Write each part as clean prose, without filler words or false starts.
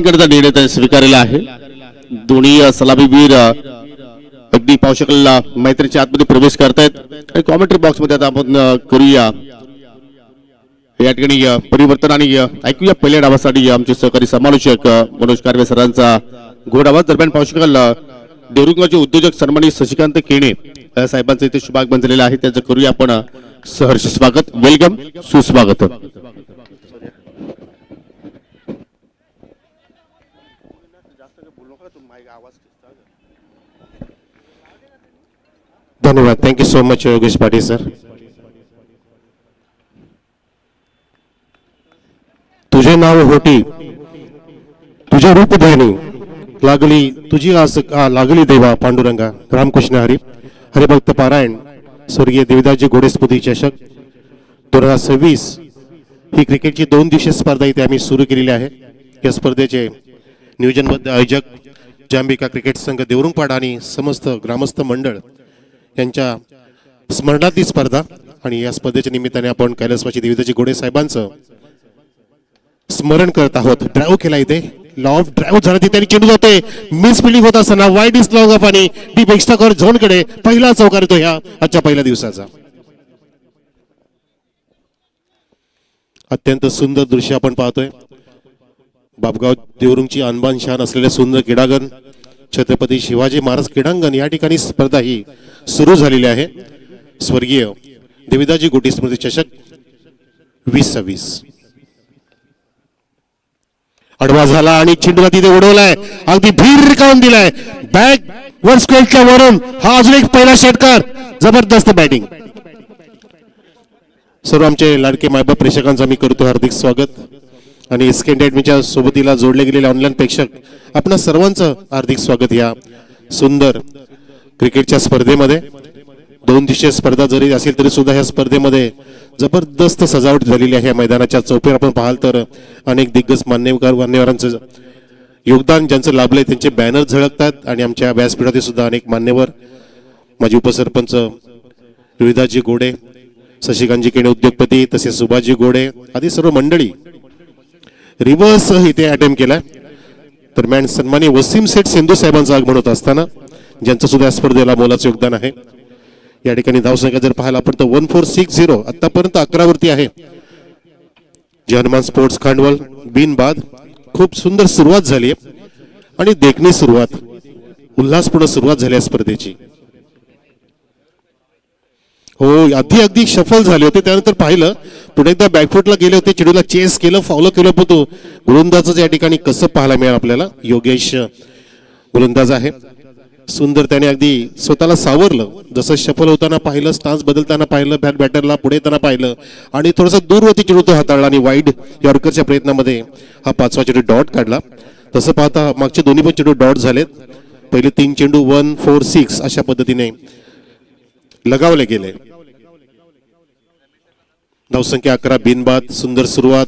करता निर्णय त्यांनी स्वीकारलेला आहे। दोन्ही सलामीवीर अगदी पाहू शकाल मैत्रीच्या आतमध्ये प्रवेश करतायत आणि कॉमेंट्री बॉक्स मध्ये आता आपण करूया या ठिकाणी परिवर्तन आणि ऐकूया पहिल्या डावासाठी आमचे सहकारी समालोचक मनोज कारवे सरांचा घोडावाज। दरम्यान पाहू शकाल देवरुखचे उद्योजक सन्मानित शशिकांत केणे साहेबांचं इथे शुभागमन झालेलं आहे, त्याचं करूया आपण सहर्ष स्वागत, वेलकम, सुस्वागत। धन्यवाद, thank you so much Yogesh Patil sir. तुझे नाव होती तुझे रूप देणी लागली तुझी आस लागली देवा पांडुरंगा। रामकृष्ण हरी हरिभक्त पारायण स्वर्गीय देविदासजी घोडे स्मृती चषक 2026 ही क्रिकेटची 2 दिवसीय स्पर्धा इथे आम्ही सुरू केलेली आहे। या स्पर्धेचे नियोजनबद्ध आयोजक जांबिका क्रिकेट संघ देवरुखपाडा आणि समस्त ग्रामस्थ मंडळ यांच्या स्मरणार्थी स्पर्धा आणि या स्पर्धेच्या निमित्ताने आपण कैलासवासी देविदासजी घोडे साहेबांचं स्मरण करत आहोत। ड्राईव्ह केला इथे, लॉ ऑफ ड्राईव्ह झाला तिथे चेंडू जाते, मिस फिल्डिंग होत असताना वाईड इज लॉंग ऑफ आणि डीप एक्स्ट्रा कव्हर झोन कडे पहिला चौकार येतो ह्या आजच्या पहिल्या दिवसाचा। अत्यंत सुंदर दृश्य आपण पाहतोय। बापगाव देवरुखची अनबान शान असलेले सुंदर क्रीडांगण छत्रपती शिवाजी महाराज क्रीडांगण या ठिकाणी स्पर्धा ही सुरू झालेली आहे। स्वर्गीय देविदासजी घोडे स्मृती चषक 2026 अडवा झाला आणि चेंडूला तिथे उडवलाय, अगदी भीर काढून दिलाय, बॅक वर स्क्वेअरच्या वरून हा अजून एक पहिला षटकार, जबरदस्त बॅटिंग। सर्व आमचे लाडके मायबाप प्रेक्षकांचं मी करतो हार्दिक स्वागत आणि एसके एंटरटेनमेंटच्या सोबतीला जोडले गेलेले ऑनलाईन प्रेक्षक आपणा सर्वांचं हार्दिक स्वागत या सुंदर क्रिकेटच्या स्पर्धेमध्ये। 2 दिवसीय स्पर्धा जरी असेल तरी सुद्धा ह्या स्पर्धेमध्ये जबरदस्त सजावट झालेली आहे। मैदानाच्या चौपेर आपण पाहाल तर अनेक दिग्गज मान्यवरांचं योगदान ज्यांचं लाभलंय त्यांचे बॅनर झळकतात आणि आमच्या व्यासपीठातील सुद्धा अनेक मान्यवर, माजी उपसरपंच देविदासजी घोडे, शशिकांतजी केणे उद्योगपती, तसेच सुभाषजी घोडे आदी सर्व मंडळी रिव्हर्स इथे अटेम्प्ट केलाय। दरम्यान सन्माननीय वसीम सेठ सिंधू साहेबांचं आगमन होत असताना ज्यांचं सुद्धा स्पर्धेला मोलाचं योगदान आहे। या ठिकाणी धावसंख्या जर पाहायला आपण तर 1460 आतापर्यंत 11 वरती आहे। जे हनुमान स्पोर्ट्स खांडवल बिनबाद खूप सुंदर सुरुवात झाली आणि देखणी सुरुवात, उल्हासपूर्ण सुरुवात झाली स्पर्धेची। हो, अगदी शफल झाले होते, त्यानंतर पाहिलं पुढे एकदा बॅकफुटला गेले होते, चेंडूला चेस केलं, फॉलो केलं, पण तो गोलंदाज या ठिकाणी कसं पाहायला मिळालं आपल्याला। योगेश गोलंदाज आहे, सुंदर त्याने अगदी स्वतःला सावरलं, जसं शफल होताना पाहिलं, स्टान्स बदलताना पाहिलं, बॅटरला पुढे येताना पाहिलं आणि थोडासा दूरवरती चेंडू तो हाताळला आणि वाईड यॉर्करच्या प्रयत्नामध्ये हा 5वा चेंडू डॉट काढला। तसं पाहता मागचे दोन्ही पण चेंडू डॉट झालेत, पहिले 3 चेंडू 1, 4, 6 अशा पद्धतीने लगावले गेले। धावसंख्या 11 बिनबाद, सुंदर सुरुवात।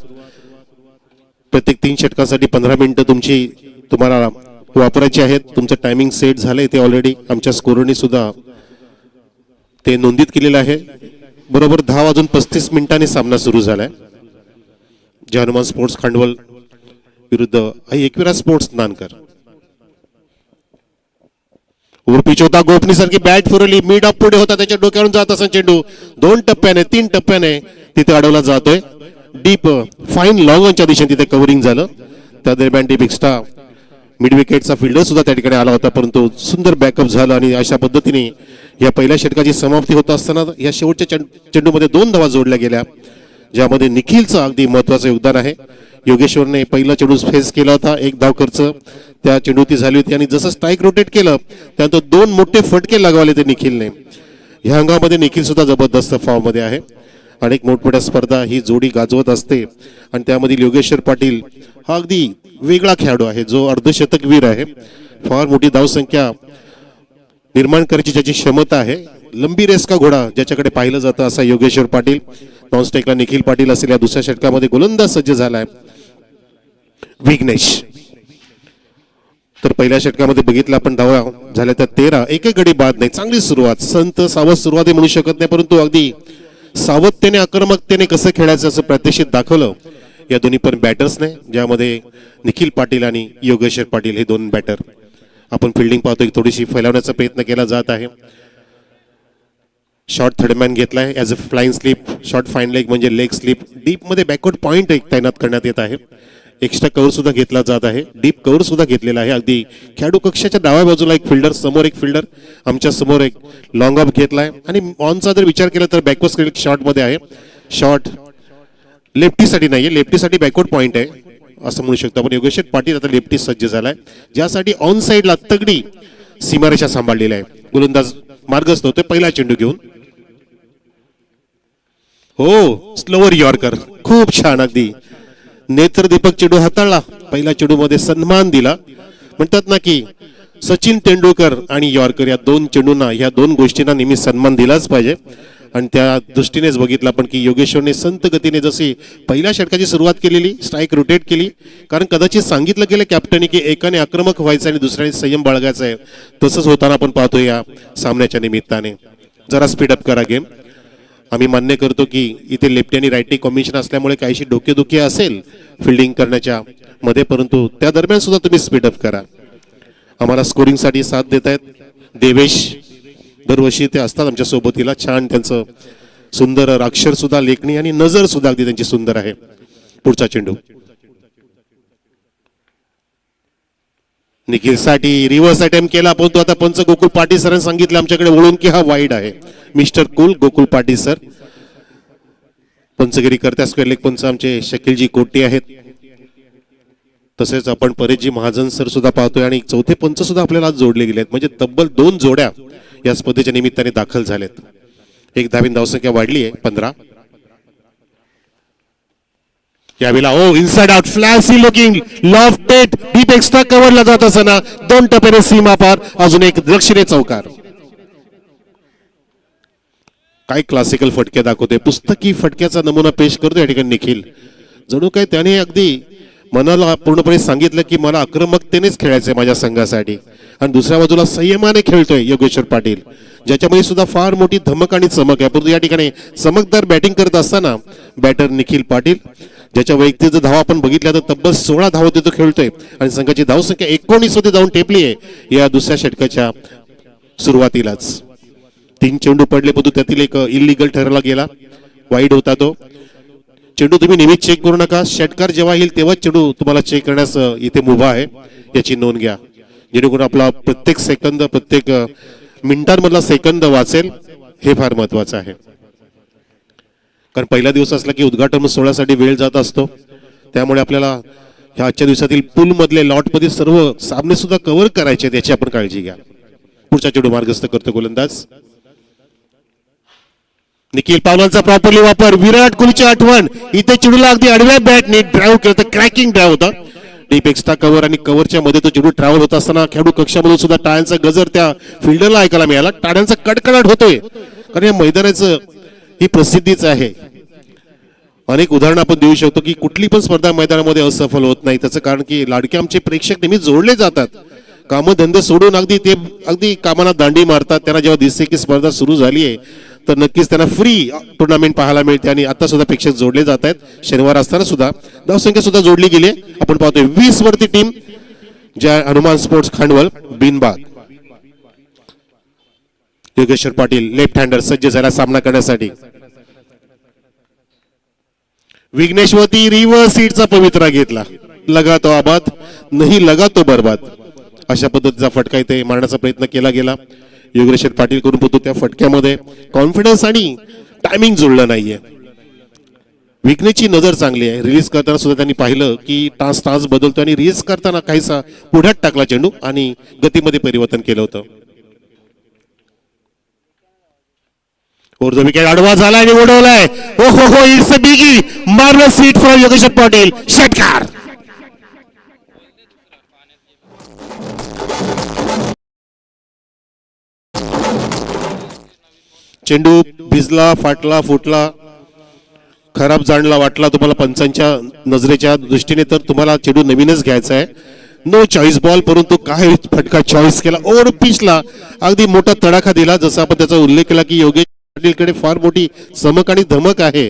प्रत्येक 3 षटकांसाठी 15 मिनिटं तुम्हाला वापरायचे आहेत। तुमचं टायमिंग सेट झालंय ते ऑलरेडी आमच्या स्कोररनी सुद्धा ते नोंदित केलेलं आहे। बरोबर 10:35 मिनिटांनी सामना सुरू झालाय। जे हनुमान स्पोर्ट्स खांडवल विरुद्ध एकविरा स्पोर्ट्स नानकर। पिच होता, गोपनीसारखी बॅट फिरवली, मिड अप पुढे होता, त्याच्या डोक्यावरून जात असा चेंडू 2 टप्प्याने 3 टप्प्याने तिथे अडवला जातोय। डीप फाईन लॉंगच्या दिशेने तिथे कव्हरिंग झालं, त्या दरम्यान डीप एक्स्ट्रा मिड विकेटचा फिल्डर सुद्धा त्या ठिकाणी आला होता, परंतु सुंदर बॅकअप झालं आणि अशा पद्धतीने या पहिल्या षटकाची समाप्ती होत असताना या शेवटच्या चेंडूमध्ये 2 धावा जोडल्या गेल्या, ज्यामध्ये निखिलचं अगदी महत्वाचं योगदान आहे। योगेश्वरने पहिला चेंडू फेस केला होता, 1 धाव खर्च त्या चेंडूती झाली होती आणि जसं स्ट्राईक रोटेट केलं त्यानंतर 2 मोठे फटके लगावले ते निखिलने। ह्या अंगामध्ये निखिल सुद्धा जबरदस्त फॉर्म मध्ये आहे। अनेक मोठमोठ्या स्पर्धा ही जोडी गाजवत असते आणि त्यामधील योगेश्वर पाटील हा अगदी वेगळा खेळाडू आहे, जो अर्धशतकवीर आहे। फार मोठी धावसंख्या निर्माण करायची ज्याची क्षमता आहे, लंबी रेस का घोडा ज्याच्याकडे पाहिलं जातं असा योगेश्वर पाटील। नॉनस्ट्राईकला निखिल पाटील असेल, या दुसऱ्या षटकामध्ये गोलंदाज सज्ज झालाय विघ्नेश। तर पहिल्या षटकामध्ये बघितलं आपण धावा झाल्या त्या 13, एकही गडी बाद नाही, चांगली सुरुवात, संत सावध सुरुवात म्हणू शकत नाही, परंतु अगदी सावधतेने आक्रमकतेने कसं खेळायचं असं प्रात्यक्षिक दाखवलं या दोन्ही पण बॅटर्सने, ज्यामध्ये निखिल पाटील आणि योगेश्वर पाटील हे दोन बॅटर. आपण फिल्डिंग पाहतोय थोडीशी फैलावण्याचा प्रयत्न केला जात आहे. शॉर्ट थर्डमॅन घेतलाय as a flying slip, short fine leg म्हणजे लेग स्लिप. डीपमध्ये बॅकवर्ड पॉईंट एक तैनात करण्यात येत आहे. एक्स्ट्रा कव्हर सुद्धा घेतला जात आहे, डीप कव्हर सुद्धा घेतलेला आहे. अगदी खेळाडू कक्षाच्या डाव्या बाजूला एक फिल्डर, समोर एक फिल्डर, आमच्या समोर एक लॉंग ऑफ घेतलाय. आणि ऑनचा जर विचार केला तर बॅकवर्ड स्क्रीन शॉर्टमध्ये आहे. शॉर्ट लेफ्टीसाठी नाहीये, लेफ्टीसाठी बॅकवर्ड पॉईंट आहे असं म्हणू शकतो आपण. योगेश्वर पाटील आता लेफ्टी सज्ज झालाय, ज्यासाठी ऑन साईडला तगडी सीमारेषा सांभाळलेला आहे. गोलंदाज मार्गस्थ होतोय पहिला चेंडू घेऊन. हो, स्लोवर यॉर्कर, खूप छान. अगदी नेत्रदीपक चेंडू हाताळला, पहिल्या चेंडू मध्ये सन्मान दिला. म्हणतात ना की सचिन तेंडुलकर आणि यॉर्कर या दोन चेंडूंना, या दोन गोष्टींना नेहमी सन्मान दिलाच पाहिजे. आणि त्या दृष्टीनेच बघितलं आपण की योगेश्वरने संत गतीने जशी पहिल्या षटकाची सुरुवात केलेली, स्ट्राईक रोटेट केली. कारण कदाचित सांगितलं गेलं कॅप्टननी की एकाने आक्रमक व्हायचं आणि दुसऱ्याने संयम बाळगायचा आहे. तसंच होताना आपण पाहतो या सामन्याच्या निमित्ताने. जरा स्पीडअप करा गेम. आम्ही मान्य करतो की इथे लेफ्टी आणि राईटी कॉम्बिनेशन असल्यामुळे काहीशी डोकेदुखी असेल फिल्डिंग करण्याच्या मध्ये, परंतु त्या दरम्यान सुद्धा तुम्ही स्पीडअप करा. आम्हाला स्कोरिंगसाठी साथ देत आहेत देवेश, दरवर्षी ते असतात आमच्या सोबतीला. छान त्यांचं सुंदर अक्षर सुद्धा, लेखणी आणि नजर सुद्धा अगदी त्यांची सुंदर आहे. पुढचा चेंडू निखिलसाठी रिव्हर्स अटेम्प्ट केला, परंतु आता पंच गोकुळ पाटील सरांनी सांगितलं आमच्याकडे वळून की हा वाईड आहे. मिस्टर कुल गोकुळ पाटील सर पंचगिरी करत्या स्क्वेअर लेग पंच आमचे शकीलजी कोटी आहेत. तसेच आपण परेशजी महाजन सर सुद्धा पाहतोय आणि चौथे पंच सुद्धा आपल्याला आज जोडले गेले आहेत. म्हणजे तब्बल 2 जोड्या या स्पर्धेच्या निमित्ताने दाखल झालेत. एक धावीन धावसंख्या वाढली आहे 15. यावेळेला inside out flashy looking lofted deep extra कव्हरला जात असताना 2 टप्प्याने सीमा पार, अजून एक दक्षिणे चौकार. काय क्लासिकल फटके दाखवते, पुस्तकी फटक्याचा नमुना पेश करतो या ठिकाणी निखिल. जणू काय त्याने अगदी मनाला पूर्णपणे सांगितलं की मला आक्रमकतेनेच खेळायचंय माझ्या संघासाठी. आणि दुसऱ्या बाजूला संयमाने खेळतोय योगेश्वर पाटील, ज्याच्यामध्ये सुद्धा फार मोठी धमक आणि चमक आहे. परंतु या ठिकाणी चमकदार बॅटिंग करत असताना बॅटर निखिल पाटील, ज्याच्या वैयक्तिक धावा आपण बघितल्या तर तब्बल 16 धावा तो खेळतोय आणि संघाची धावसंख्या 19 मध्ये जाऊन टेपली आहे या दुसऱ्या षटकाच्या सुरुवातीलाच. 3 चेंडू पडले, परंतु त्यातील एक इलिगल ठरला गेला, वाईड होता तो चेंडू. तुम्ही नेहमी चेक करू नका, षटकार जेव्हा येईल तेव्हा चेंडू तुम्हाला चेक करण्यास इथे मुभा आहे, याची नोंद घ्या. जेणेकरून आपला प्रत्येक सेकंद, प्रत्येक मिनिटांमधला सेकंद वाचेल, हे फार महत्वाचं आहे. कारण पहिला दिवस असला की उद्घाटन सोहळ्यासाठी वेळ जात असतो, त्यामुळे आपल्याला ह्या आजच्या दिवसातील पूल मधले लॉट मध्ये सर्व सामने सुद्धा कव्हर करायचे, याची आपण काळजी घ्या. पुढचा चेंडू मार्गस्थ करतो गोलंदाज निखिल. पावलांचा प्रॉपरली वापर, विराट कोहलीची आठवण. इथे चेंडूला अगदी आडव्या बॅटने ड्राईव्ह केलं तर क्रॅकिंग ड्राईव्ह होता. डीप एक्स्ट्रा कव्हर आणि कव्हरच्या मध्ये तो चेंडू ट्रॅव्हल होत असताना खेळाडू कक्षामधून सुद्धा टाळ्यांचा गजर त्या फिल्डरला ऐकायला मिळाला. टाळ्यांचा कडकडाट होतोय, कारण या मैदानाचं ही प्रसिद्धीच आहे. अनेक उदाहरणं आपण देऊ शकतो की कुठली पण स्पर्धा मैदानामध्ये असफल होत नाही. त्याचं कारण की लाडके आमचे प्रेक्षक नेहमी जोडले जातात. कामधंदे सोडून अगदी कामाला दांडी मारतात. त्यांना जेव्हा दिसते की स्पर्धा सुरू झाली आहे तर नक्कीच त्यांना फ्री टुर्नामेंट पाहायला मिळते. आणि आता सुद्धा प्रेक्षक जोडले जात आहेत. शनिवार असताना सुद्धा धावसंख्या सुद्धा जोडली गेली. आपण पाहतोय 20 वरती टीम, ज्या हनुमान स्पोर्ट्स खांडवल बिनबाग. योगेश्वर पाटील लेफ्ट हँडर सज्ज झाला सामना करण्यासाठी. विघ्नेश्वरती रिव्हर्स सीटचा पवित्रा घेतला. लगा तो आबाद नाही लगा तो बर्बाद, अशा पद्धतीचा फटका इथे मारण्याचा प्रयत्न केला गेला योगेश्वर पाटील करून, परंतु त्या फटक्यामध्ये कॉन्फिडन्स आणि टायमिंग जुळलं नाहीये. विघ्नेची नजर चांगली आहे. रिलीज करताना सुद्धा त्यांनी पाहिलं की तास बदलतो आणि रिलीज करताना काहीसा पुढ्यात टाकला चेंडू आणि गतीमध्ये परिवर्तन केलं होतं. विकेट आडवा झाला आणि उडवलाय. हो इट्स अ बिगी मारलं सीट फॉर योगेश्वर पाटील. षटकार. चेंडू भिजला, फाटला, फुटला, खराब जाणला वाटला तुम्हाला पंचांच्या नजरेच्या दृष्टीने तर तुम्हाला चेंडू नवीनच घ्यायचा आहे. नो चॉईस बॉल, परंतु काय फटका चॉईस केला. ओव्हर पिचला अगदी मोठा तडाखा दिला. जसा आपण त्याचा उल्लेख केला की योगेश पाटीलकडे फार मोठी चमक आणि धमक आहे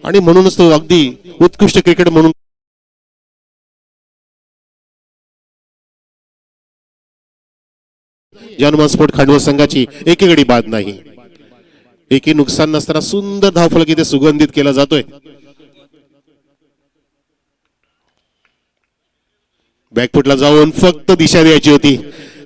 आणि म्हणूनच तो अगदी उत्कृष्ट क्रिकेट म्हणून हनुमान स्पोर्ट खांडवा संघाची एकी गडी बाद नाही. एकही नुकसान नसताना सुंदर धावफलक इथे सुगंधित केला जातोय. बॅकफुटला जाऊन फक्त दिशा द्यायची होती.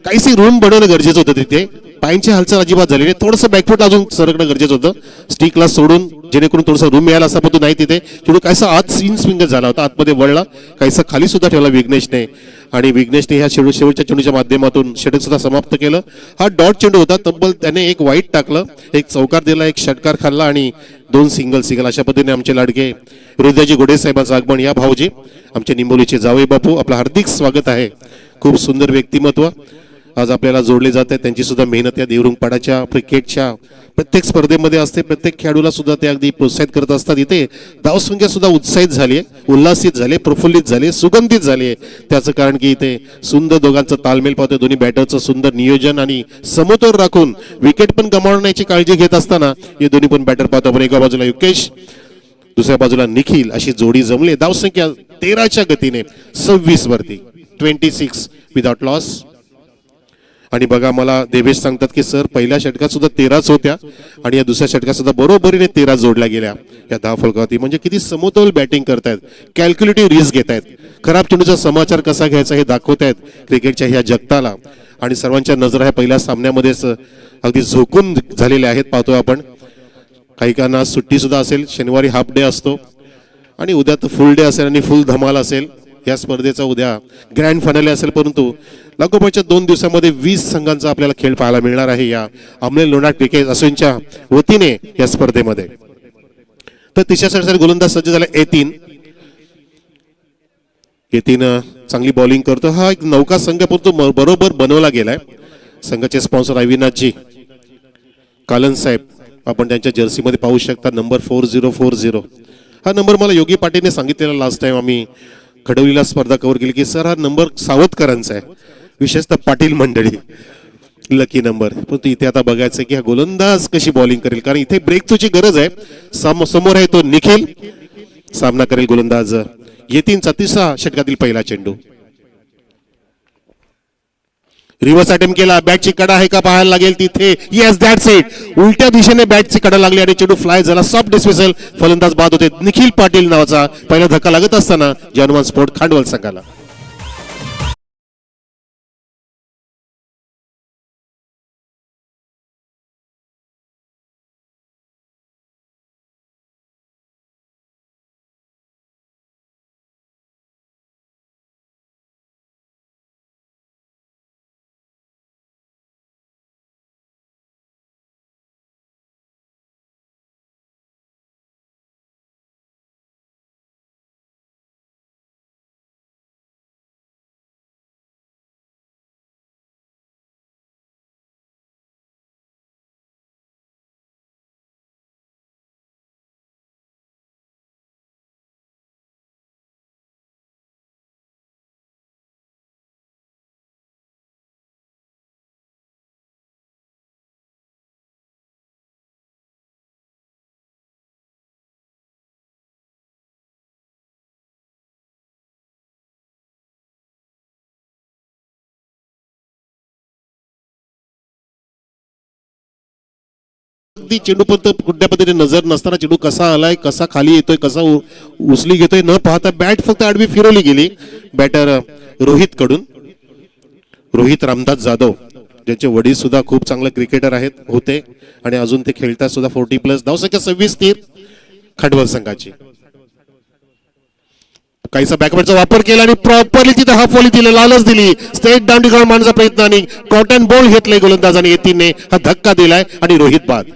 काहीशी रूम बनवणं गरजेचं होतं तिथे. पायांची हालचाल अजिबात झाली नाही. थोडंसं बॅकफुट अजून सरकणं गरजेचं होतं स्टिकला सोडून, जेणेकरून थोडंसं रूम मिळाला असता, पण तो नाही तिथे. चेंडू काहीसा आत सीन स्विंग झाला होता, आतमध्ये वळला, काहीसा खाली सुद्धा ठेवला विघ्नेशने, आणि विघ्नेशने ह्या शेवटच्या चेंडूच्या माध्यमातून षटक सुद्धा समाप्त केलं. हा डॉट चेंडू होता. तब्बल त्याने एक वाईट टाकलं, एक चौकार दिला, एक षटकार खाल्ला आणि 2 सिंगल. अशा पद्धतीने आमचे लाडके हृदयाजी घोडे साहेबांचं आगमन. या भाऊजी आमचे निंबोलीचे जावई बापू, आपलं हार्दिक स्वागत आहे. खूप सुंदर व्यक्तिमत्व आज आपल्याला जोडले जात आहे. त्यांची सुद्धा मेहनत या देवरुंगपाडाच्या क्रिकेटच्या प्रत्येक स्पर्धेमध्ये असते. प्रत्येक खेळाडूला सुद्धा ते अगदी प्रोत्साहित करत असतात. इथे धावसंख्या सुद्धा उत्साहित झाली आहे, उल्हासित झाले, प्रफुल्लित झाले, सुगंधित झाले. त्याचं कारण की इथे सुंदर दोघांचं तालमेल पाहतोय. दोन्ही बॅटरचं सुंदर नियोजन आणि समतोल राखून विकेट पण गमावण्याची काळजी घेत असताना हे दोन्ही पण बॅटर पाहतो आपण. एका बाजूला युकेश, दुसऱ्या बाजूला निखिल, अशी जोडी जमली. धावसंख्या 13च्या गतीने 26 वरती, 26 विदाउट लॉस. आणि बघा, मला देवेश सांगतात की सर पहिल्या षटकात सुद्धा 13च होत्या आणि या दुसऱ्या षटकात सुद्धा बरोबरीने 13 जोडल्या गेल्या या धावफलकावरती. म्हणजे किती समतोल बॅटिंग करतायत, कॅल्क्युलेटिव्ह रिस्क घेत आहेत, खराब चेंडूचा समाचार कसा घ्यायचा हे दाखवतायत क्रिकेटच्या ह्या जगताला. आणि सर्वांच्या नजरा ह्या पहिल्या सामन्यामध्येच अगदी झोकून झालेल्या आहेत. पाहतोय आपण, काही काहींना सुट्टी सुद्धा असेल, शनिवारी हाफ डे असतो आणि उद्या तर फुल डे असेल आणि फुल धमाल असेल. या स्पर्धेचा उद्या ग्रँड फायनल असेल, परंतु लागोपाठच्या 2 दिवसामध्ये 20 संघांचा आपल्याला खेळ पाहायला मिळणार आहे या अमलेल लोणार क्रिकेट असोसिएशनच्या वतीने या स्पर्धेमध्ये. तर तिसऱ्या षटकासाठी गोलंदाज सज्ज झाला ए3. चांगली बॉलिंग करतो. हा एक नौका संघ परंतु बरोबर बनवला गेलाय. संघाचे स्पॉन्सर अविनाशजी कालन साहेब, आपण त्यांच्या जर्सीमध्ये पाहू शकता नंबर 4040. हा नंबर मला योगी पाटीलने सांगितलेला लास्ट टाइम आम्ही खडवलीला स्पर्धा कव्हर केली की सर हा नंबर सावतकरांचा आहे, विशेषतः पाटील मंडळी, लकी नंबर. परंतु इथे आता बघायचं की हा गोलंदाज कशी बॉलिंग करेल, कारण इथे ब्रेक थ्रूची गरज आहे. समोर आहे तो निखिल, सामना करेल गोलंदाज येतीनचा तिसरा षटकातील पहिला चेंडू. रिव्हर्स अटेम्प्ट केला, बॅटची कडा आहे का पाहायला लागेल तिथे. Yes, that's it. उलट्या दिशेने बॅटची कडा लागली आणि चेंडू फ्लाय झाला. सॉफ्ट डिस्मिसल, फलंदाज बाद होते. निखिल पाटील नावाचा पहिला धक्का लागत असताना हनुमान स्पोर्ट खांडवल संघाला. अगदी चेंडू पण कुठल्या पद्धतीने नजर नसताना चेंडू कसा आलाय, कसा खाली येतोय, कसा उचली घेतोय न पाहता बॅट फक्त आडवी फिरवली गेली. बॅटर रोहित कडून, रोहित रामदास जाधव, ज्यांचे वडील सुद्धा खूप चांगले क्रिकेटर आहेत होते आणि अजून ते खेळतात सुद्धा. 40+. धावसंख्या 26 स्थिर खंडवा संघाची. काहीसा बॅकवर्डचा वापर केला आणि प्रॉपरली तिथे हाफ व्हॉली दिली, लालच दिली, स्ट्रेट डाऊन ठिकाणी मारण्याचा प्रयत्न आणि कॉटन बॉल घेतले गोलंदाजाने. येतीने हा धक्का दिलाय आणि रोहित बाद.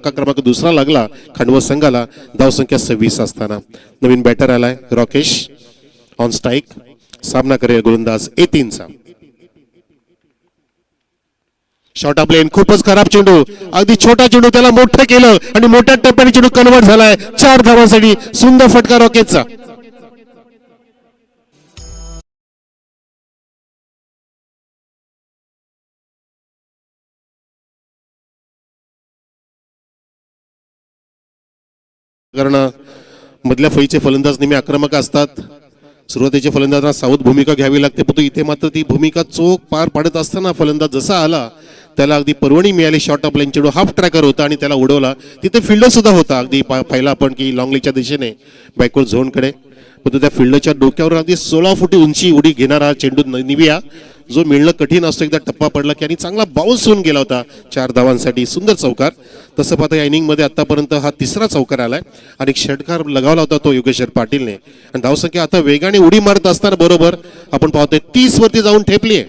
धक्का क्रमांक दुसरा लागला खांडवा संघाला धावसंख्या 26 असताना. नवीन बॅटर आलाय राकेश ऑन स्ट्राईक. सामना करेल गोलंदाज A3चा. शॉर्ट ऑफ लेन खूपच खराब चेंडू, अगदी छोटा चेंडू त्याला मोठं केलं आणि मोठ्या टप्प्याने चेंडू कन्वर्ट झालाय 4 धावांसाठी. सुंदर फटका रॉकेटचा. कारण मधल्या फळीचे फलंदाज नेहमी आक्रमक असतात. सुरुवातीच्या फलंदाजांना सावध भूमिका घ्यावी लागते, परंतु इथे मात्र ती भूमिका चोख पार पाडत असताना फलंदाज जसा आला त्याला अगदी परवणी मिळाली. शॉर्ट ऑफ लाईन चेंडू हाफ ट्रॅकर होता आणि त्याला उडवला. तिथे फिल्डर सुद्धा होता, अगदी पाहिला आपण की लॉंग लीगच्या दिशेने बॅकवर्ड झोनकडे, परंतु त्या फिल्डरच्या डोक्यावर अगदी 16 फुटी उंची उडी घेणारा चेंडू निविया जो मिळणं कठीण असतो. एकदा टप्पा पडला की आणि चांगला बाउन्स होऊन गेला होता 4 धावांसाठी. सुंदर चौकार. तसं पाहता या इनिंगमध्ये आतापर्यंत हा तिसरा चौकार आलाय आणि षटकार लगावला होता तो योगेश्वर पाटीलने. आणि धावसंख्या आता वेगाने उडी मारत असताना बरोबर आपण पाहतोय 30 वरती जाऊन ठेपली आहे.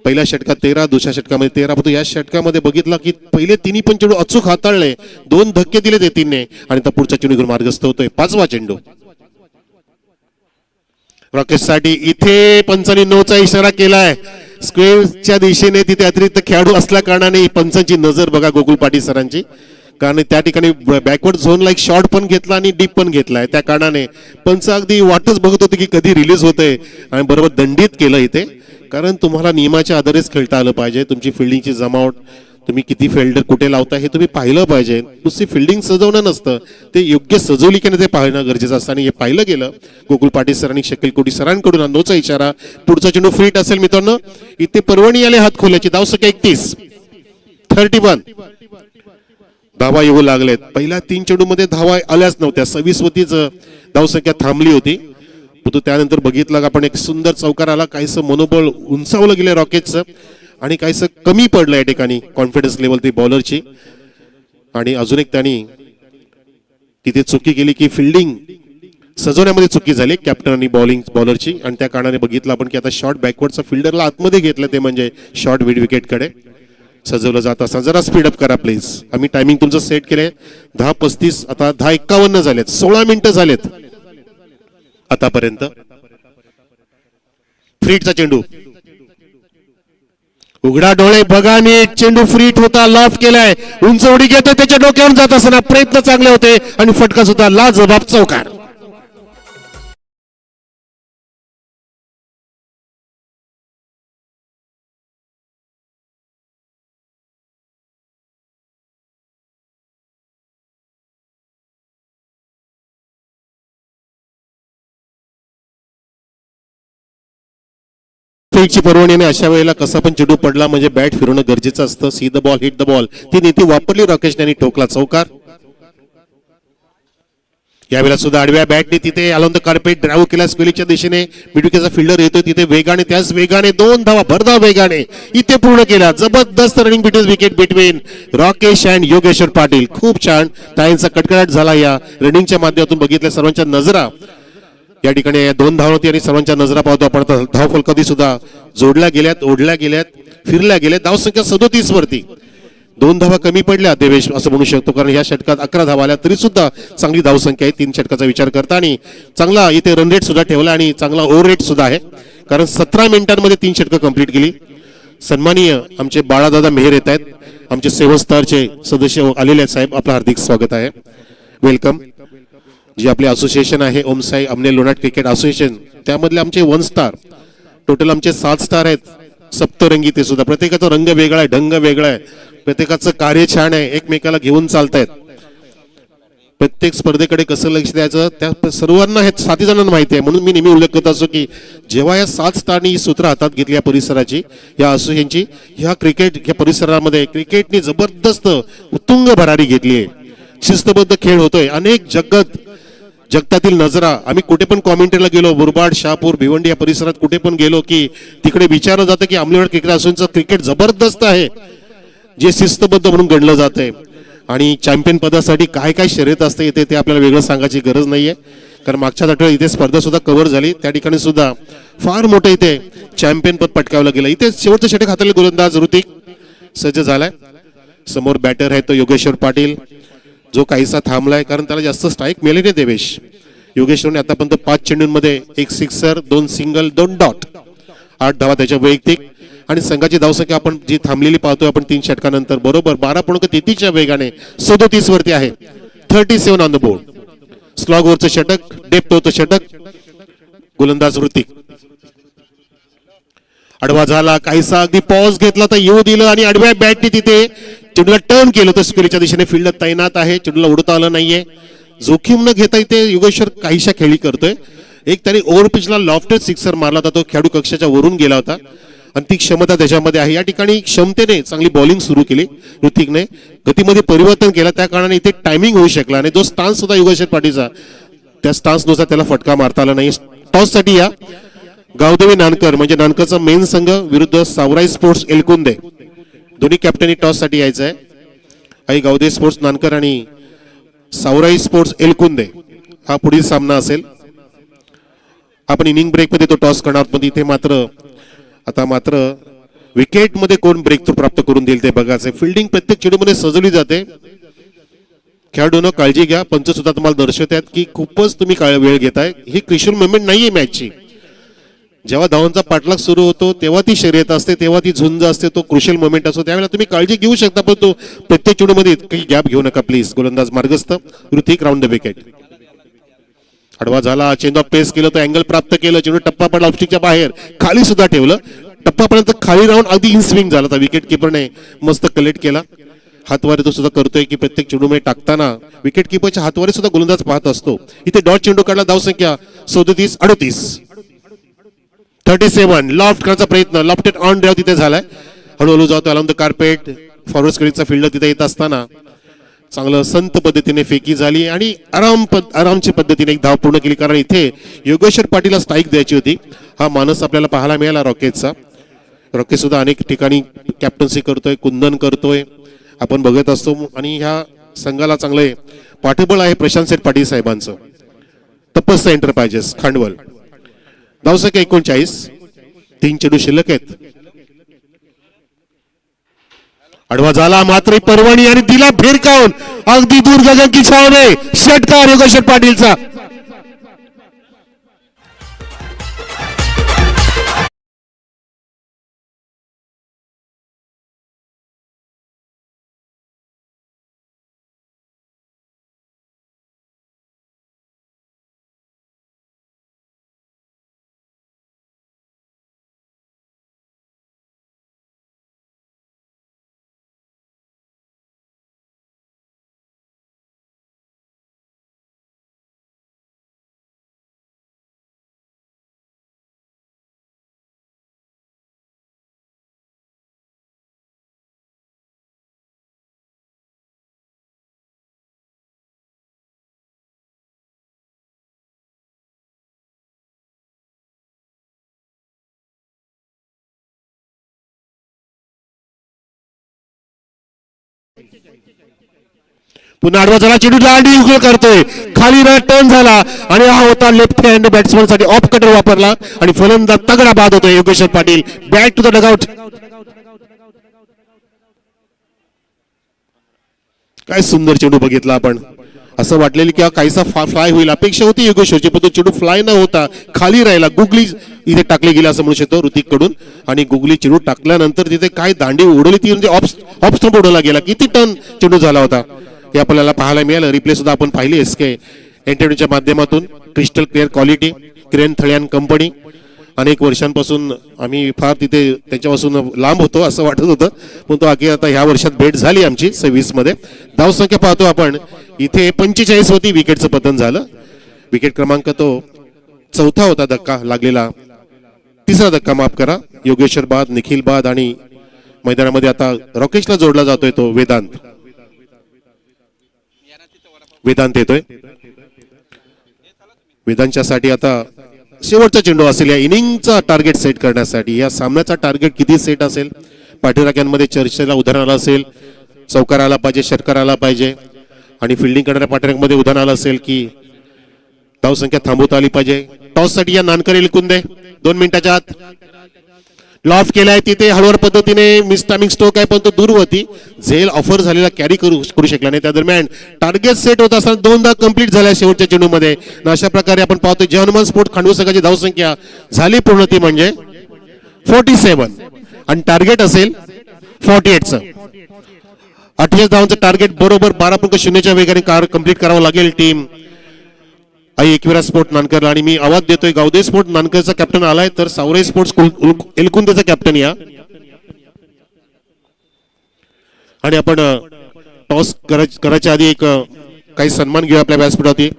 पहिल्या षटकात 13, दुसऱ्या षटकामध्ये 13, परंतु या षटकामध्ये बघितलं की पहिले तिन्ही पण चेंडू अचूक हाताळले, 2 धक्के दिले ते तीनने आणि आता पुढच्या चेंडूवर मार्गस्थ होतोय 5वा चेंडू रॉकेटसाठी. इथे पंचांनी नोचा इशारा केलाय स्क्वेअरच्या दिशेने. तिथे अतिरिक्त खेळाडू असल्या कारणाने पंचांची नजर बघा गोकुळ पाटील सरांची, कारण त्या ठिकाणी बॅकवर्ड झोनला एक शॉट पण घेतला आणि डीप पण घेतलाय. त्या कारणाने पंच अगदी वाटच बघत होते की कधी रिलीज होते आणि बरोबर दंडित केलं इथे. कारण तुम्हाला नियमाच्या आधारेच खेळता आलं पाहिजे. तुमची फिल्डिंगची जमावट, तुम्ही किती फिल्डर कुठे लावता हे तुम्ही पाहिलं पाहिजे. नुसती फिल्डिंग सजवणं नसतं, ते योग्य सजवली की नाही ते पाहणं गरजेचं असतं आणि हे पाहिलं गेलं. गोकुळ पाटील सरांनी शकील कोटी सरांकडून नोचा इशारा. पुढचा चेंडू फ्रीट असेल मित्रांनो. इथे परवणी आले हात खोल्याची. धावसंख्या 31 धावा येऊ लागलेत. पहिल्या 3 चेंडूमध्ये धावा आल्याच नव्हत्या, 26 वरतीच धावसंख्या थांबली होती. परंतु त्यानंतर बघितलं का आपण एक सुंदर चौकार आला. काहीसं मनोबल उंचावलं गेलं रॉकेटचं आणि काहीसं कमी पडलं या ठिकाणी कॉन्फिडन्स लेवल ती बॉलरची. आणि अजून एक त्यांनी तिथे चुकी केली की फिल्डिंग सजवण्यामध्ये चुकी झाली कॅप्टन आणि बॉलरची. आणि त्या कारणाने बघितलं आपण की आता शॉर्ट बॅकवर्डचा फिल्डरला आतमध्ये घेतलं, ते म्हणजे शॉर्ट मिड विकेटकडे सजवलं जात असताना. जरा स्पीडअप करा प्लीज. आम्ही टायमिंग तुमचं सेट केलंय 10:35, आता 10:51 झालेत. 16 मिनिटं झालेत आतापर्यंत. फ्रीटचा चेंडू, उघडा डोळे बघा नीट. चेंडू फ्रीट होता, लॉफ्ट केलाय, उंच उडी घेतोय, त्याच्या डोक्यावर जात असताना प्रयत्न चांगले होते आणि फटका सुद्धा लाजबाब चौकार. फ्रीटची परवानगीने अशा वेळेला कसा पण चेंडू पडला म्हणजे बॅट फिरवणं गरजेचं असतं. See the ball hit the ball ती नीती वापरली राकेशने आणि ठोकला चौकार. यावेळेला सुद्धा आडव्या बॅटने तिथे अलॉंग द कार्पेट ड्राईव्ह केला स्क्वेअरच्या दिशेने. मिडविकेटचा फिल्डर येतोय तिथे वेगाने, त्याच वेगाने 2 धावा भरधाव वेगाने इथे पूर्ण केला. जबरदस्त running between wicket between Rakesh and Yogeshwar Patil. खूप छान टाळ्यांचा कडकडाट झाला या रनिंगच्या माध्यमातून. बघितल्या सर्वांच्या नजरा या ठिकाणी 2 धावा होती आणि सर्वांच्या नजरा पाहतो आपण. धाव फलकादी सुद्धा जोडल्या गेल्यात, ओढल्या गेल्यात, फिरल्या गेल्यात. धावसंख्या 37 वरती. 2 धावा कमी पडल्या देवेश असं म्हणू शकतो, कारण या षटकात 11 धावा आल्या तरी सुद्धा चांगली धावसंख्या आहे 3 षटकाचा विचार करता. आणि चांगला इथे रन रेट सुद्धा ठेवला आणि चांगला ओव्हर रेट सुद्धा आहे, कारण 17 मिनिटांमध्ये 3 षटकं कंप्लीट केली. सन्माननीय आमचे बाळादादा मेहर येत आहेत, आमचे 7 स्टारचे सदस्य आलेले आहेत. साहेब आपलं हार्दिक स्वागत आहे, वेलकम. जे आपले असोसिएशन आहे ओमसाई अमने लोणाट क्रिकेट असोसिएशन, त्यामधले आमचे 1 स्टार, टोटल आमचे 7 स्टार आहेत. सप्तरंगी ते सुद्धा, प्रत्येकाचा रंग वेगळा आहे, ढंग वेगळा आहे, प्रत्येकाचं कार्य छान आहे, एकमेकाला घेऊन चालतायत. प्रत्येक स्पर्धेकडे कसं लक्ष द्यायचं त्या सर्वांना हे 7 जणांना माहिती आहे. म्हणून मी नेहमी उल्लेख करत असतो की जेव्हा या 7 स्टारनी ही सूत्र हातात घेतली या परिसराची, या असोसिएशनची, ह्या क्रिकेट ह्या परिसरामध्ये क्रिकेटनी जबरदस्त उत्तुंग भरारी घेतली आहे. शिस्तबद्ध खेळ होतोय. अनेक जगतातील नजरा, आम्ही कुठे पण कॉमेंट्रीला गेलो, मुरबाड, शहापूर, भिवंडी या परिसरात कुठे पण गेलो की तिकडे विचारलं जातं की अमलेवाड क्रिकेट असोसिएशनचं क्रिकेट जबरदस्त आहे, जे शिस्तबद्ध म्हणून गणलं जात आहे. आणि चॅम्पियन पदासाठी काय काय शर्यत असते इथे ते आपल्याला वेगळं सांगायची गरज नाहीये, कारण मागच्या आठवड्यात इथे स्पर्धा सुद्धा कव्हर झाली. त्या ठिकाणी सुद्धा फार मोठं इथे चॅम्पियन पद पटकावलं गेलं. इथे शेवटचं षटक हाताळले गोलंदाज ऋतिक सज्ज झालाय. समोर बॅटर आहे तो योगेश्वर पाटील, जो काहीसा थांबलाय कारण त्याला जास्त स्ट्राईक मिळाले नाही देवेश. योगेश्वरने आतापर्यंत 5 चेंडूंमध्ये 1 सिक्सर, 2 सिंगल, 2 डॉट, 8 धावा त्याच्या वैयक्तिक. आणि संघाची धावसंख्या आपण जी थांबलेली पाहतोय आपण 3 षटकानंतर बरोबर 12.33च्या वेगाने 37 वरती आहे. 37 ऑन द बोर्ड. स्लॉग वरचं षटक, डेप्थ वरचं षटक, गोलंदाज ऋतिक. आडवा झाला, काहीसा अगदी पॉज घेतला तर येऊ दिलं आणि आडव्या बॅटने तिथे चेंडूला टर्न केलं तर स्क्वेअरच्या दिशेने फिल्डर तैनात आहे. चेंडूला उडता आलं नाहीये. जोखीम न घेता इथे योगेश्वर काहीशा खेळी करतोय. एक त्याने ओव्हर पिचला लॉफ्टेड सिक्सर मारला होता, तो खेळाडू कक्षाच्या वरून गेला होता आणि ती क्षमता त्याच्यामध्ये आहे. या ठिकाणी क्षमतेने चांगली बॉलिंग सुरू केली ऋतिकने, गतीमध्ये परिवर्तन केलं, त्या कारणाने इथे टायमिंग होऊ शकला आणि जो स्टान्स होता योगेश्वर पाटीलचा त्या स्टान्सनुसार त्याला फटका मारता आला नाही. टॉससाठी या गावदेवी नानकर म्हणजे नानकरचा मेन संघ विरुद्ध सावराई स्पोर्ट्स एलकुंदे, दोन्ही कॅप्टननी टॉससाठी यायचं आहे. आई गावदेवी स्पोर्ट्स नानकर आणि सावराई स्पोर्ट्स एलकुंदे हा पुढील सामना असेल. आपण इनिंग ब्रेक मध्ये तो टॉस करणार, पण इथे मात्र विकेट मध्ये कोण ब्रेक थ्रू प्राप्त करून देईल ते बघायचं. फिल्डिंग प्रत्येक चेंडूमध्ये सजवली जाते. खेळाडूंनो काळजी घ्या. पंच सुद्धा तुम्हाला दर्शवत आहेत की खूपच तुम्ही वेळ घेताय. ही क्रिशियल मुवमेंट नाहीये मॅचची. जेव्हा धावांचा पाठलाग सुरू होतो तेव्हा ती शर्यत असते, तेव्हा ती झुंज असते, तो क्रुशियल मोमेंट असतो. त्यावेळेला तुम्ही काळजी घेऊ शकता, पण तो प्रत्येक चेंडूमध्ये काही गॅप घेऊ नका प्लीज. गोलंदाज मार्गस्थ ऋतिक राऊंड द विकेट. आडवा झाला, चेंज ऑफ पेस केलं, तो अँगल प्राप्त केलं, चेंडू टप्पा पडला ऑफस्टिकच्या बाहेर, खाली सुद्धा ठेवलं. टप्पापर्यंत खाली राहून अगदी इन स्विंग झाला होता. विकेट किपरने मस्त कलेक्ट केला. हातवारे तो सुद्धा करतोय की प्रत्येक चेंडूमध्ये टाकताना विकेट किपरच्या हातवारे सुद्धा गोलंदाज पाहत असतो. इथे डॉट चेंडू काढला, धावसंख्या 37-38. 37 लॉफ्ट करण्याचा प्रयत्न, लॉफ्टेड ऑन ड्राइव्ह तिथे झालाय. हळूहळू जातो अलॉंग द कार्पेट. फॉरवर्ड स्क्रीनचा फिल्डर तिथे येत असताना चांगलं संत पद्धतीने फेकी झाली आणि आरामच्या पद्धतीने एक धाव पूर्ण केली, कारण इथे योगेश्वर पाटीलला स्ट्राईक द्यायची होती. हा मानस आपल्याला पाहायला मिळाला रॉकेटचा. रॉकेट सुद्धा अनेक ठिकाणी कॅप्टन्सी करतोय, कुंदन करतोय, आपण बघत असतो. आणि ह्या संघाला चांगले पाठबळ आहे प्रशांत सेठ पाटील साहेबांचं. तपस्या एंटरप्राइजेस खांडवल. धावसंख्या 39, 3 चेंडू शिल्लक आहेत. आडवा झाला मात्र परवानी आणि दिला फिरकावून अगदी दूर गगन की छावणे. षटकार योगेश्वर पाटीलचा. पुन्हा आडवा झाला, चेंडू दांडी उकळ करतोय, खाली टर्न झाला आणि हा होता लेफ्ट हँड बॅट्समन साठी ऑफ कटर वापरला आणि फलंदाज तगडा बाद होतोय Yogeshwar Patil. Back to the dugout. काय सुंदर चेंडू बघितला आपण. असं वाटलेलं की काहीसा फ्लाय होईल, अपेक्षा होती योगेश्वरची, पण तो चेंडू फ्लाय न होता खाली राहिला. गुगली इथे टाकली गेली असं म्हणू शकतो ऋतिक कडून. आणि गुगली चेंडू टाकल्यानंतर तिथे काय दांडी उडवली ती, म्हणजे ऑफ स्टंप उडवला गेला. किती टर्न चेंडू झाला होता हे आपल्याला पाहायला मिळालं. रिप्ले सुद्धा आपण पाहिली एसके एंटरटेनच्या माध्यमातून. क्रिस्टल क्लिअर क्वालिटी, किरण थळियान कंपनी. अनेक वर्षांपासून आम्ही फार तिथे त्याच्यापासून लांब होतो असं वाटत होतं, पण तो अखेर आता ह्या वर्षात भेट झाली आमची 26 मध्ये. धावसंख्या पाहतो आपण इथे 45 होती, विकेटचं पतन झालं. विकेट क्रमांक तो 4था होता धक्का लागलेला, 3रा धक्का माफ करा. योगेश्वर बाद, निखिल बाद आणि मैदानामध्ये आता रॉकेशला जोडला जातोय तो वेदांत येतोय. वेदांच्या साठी आता शेवटचा चेंडू असेल या इनिंगचा टार्गेट सेट करण्यासाठी. या सामन्याचा टार्गेट किती सेट असेल पाठीराख्यांमध्ये चर्चेला उदाहरण आलं असेल. चौकार आला पाहिजे, षटकार आला पाहिजे आणि फिल्डिंग करणाऱ्या पाठीराख्यांमध्ये उदाहरण आलं असेल की धावसंख्या थांबवता आली पाहिजे. टॉस साठी या नानकर एलकुंदे 2 मिनिटाच्या आत. लॉफ केलाय तिथे हळूवार पद्धतीने मिस टायमिंग स्ट्रोक आहे पण तो दूर होती. झेल ऑफर झालेला कॅरी करू शकला नाही. त्या दरम्यान टार्गेट सेट होत असताना दोनदा कंप्लीट झाल्या शेवटच्या चेंडूमध्ये. अशा प्रकारे आपण पाहतो जय हनुमान स्पोर्ट खांडवी संघाची धावसंख्या झाली पूर्ण ती म्हणजे 47 आणि टार्गेट असेल 48चं. 48 धावांचं टार्गेट बरोबर 12.0च्या वेगाने कंप्लीट करावं लागेल टीम आई एकविरा स्पोर्ट नानकर. आणि मी आवाज देतोय गावदे स्पोर्ट नानकरचा कॅप्टन आलाय तर सावरे स्पोर्ट्स एलकुंदेचा कॅप्टन या. आणि आपण टॉस करायच्या आधी एक काही सन्मान घेऊ आपल्या व्यासपीठावरती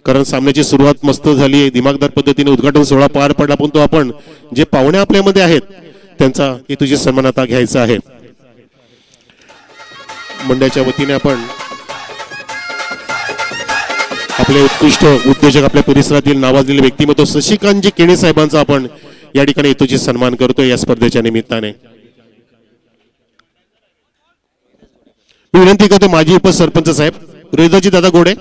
कारण सामन्याची सुरुवात मस्त झाली आहे. दिमागदार पद्धतीने उद्घाटन सोहळा पार पडला पण तो आपण जे पाहुणे आपल्यामध्ये आहेत त्यांचा तुझे सन्मान आता घ्यायचा आहे. मंडळाच्या वतीने आपण आपले उत्कृष्ट उद्योजक आपल्या परिसरातील नावाजलेले व्यक्तिमत्व शशिकांतजी केणे साहेबांचा आपण या ठिकाणी हेतूची सन्मान करतोय या स्पर्धेच्या निमित्ताने. मी विनंती करतो माजी उपसरपंच साहेब रोहिदाजी दादा गोडे.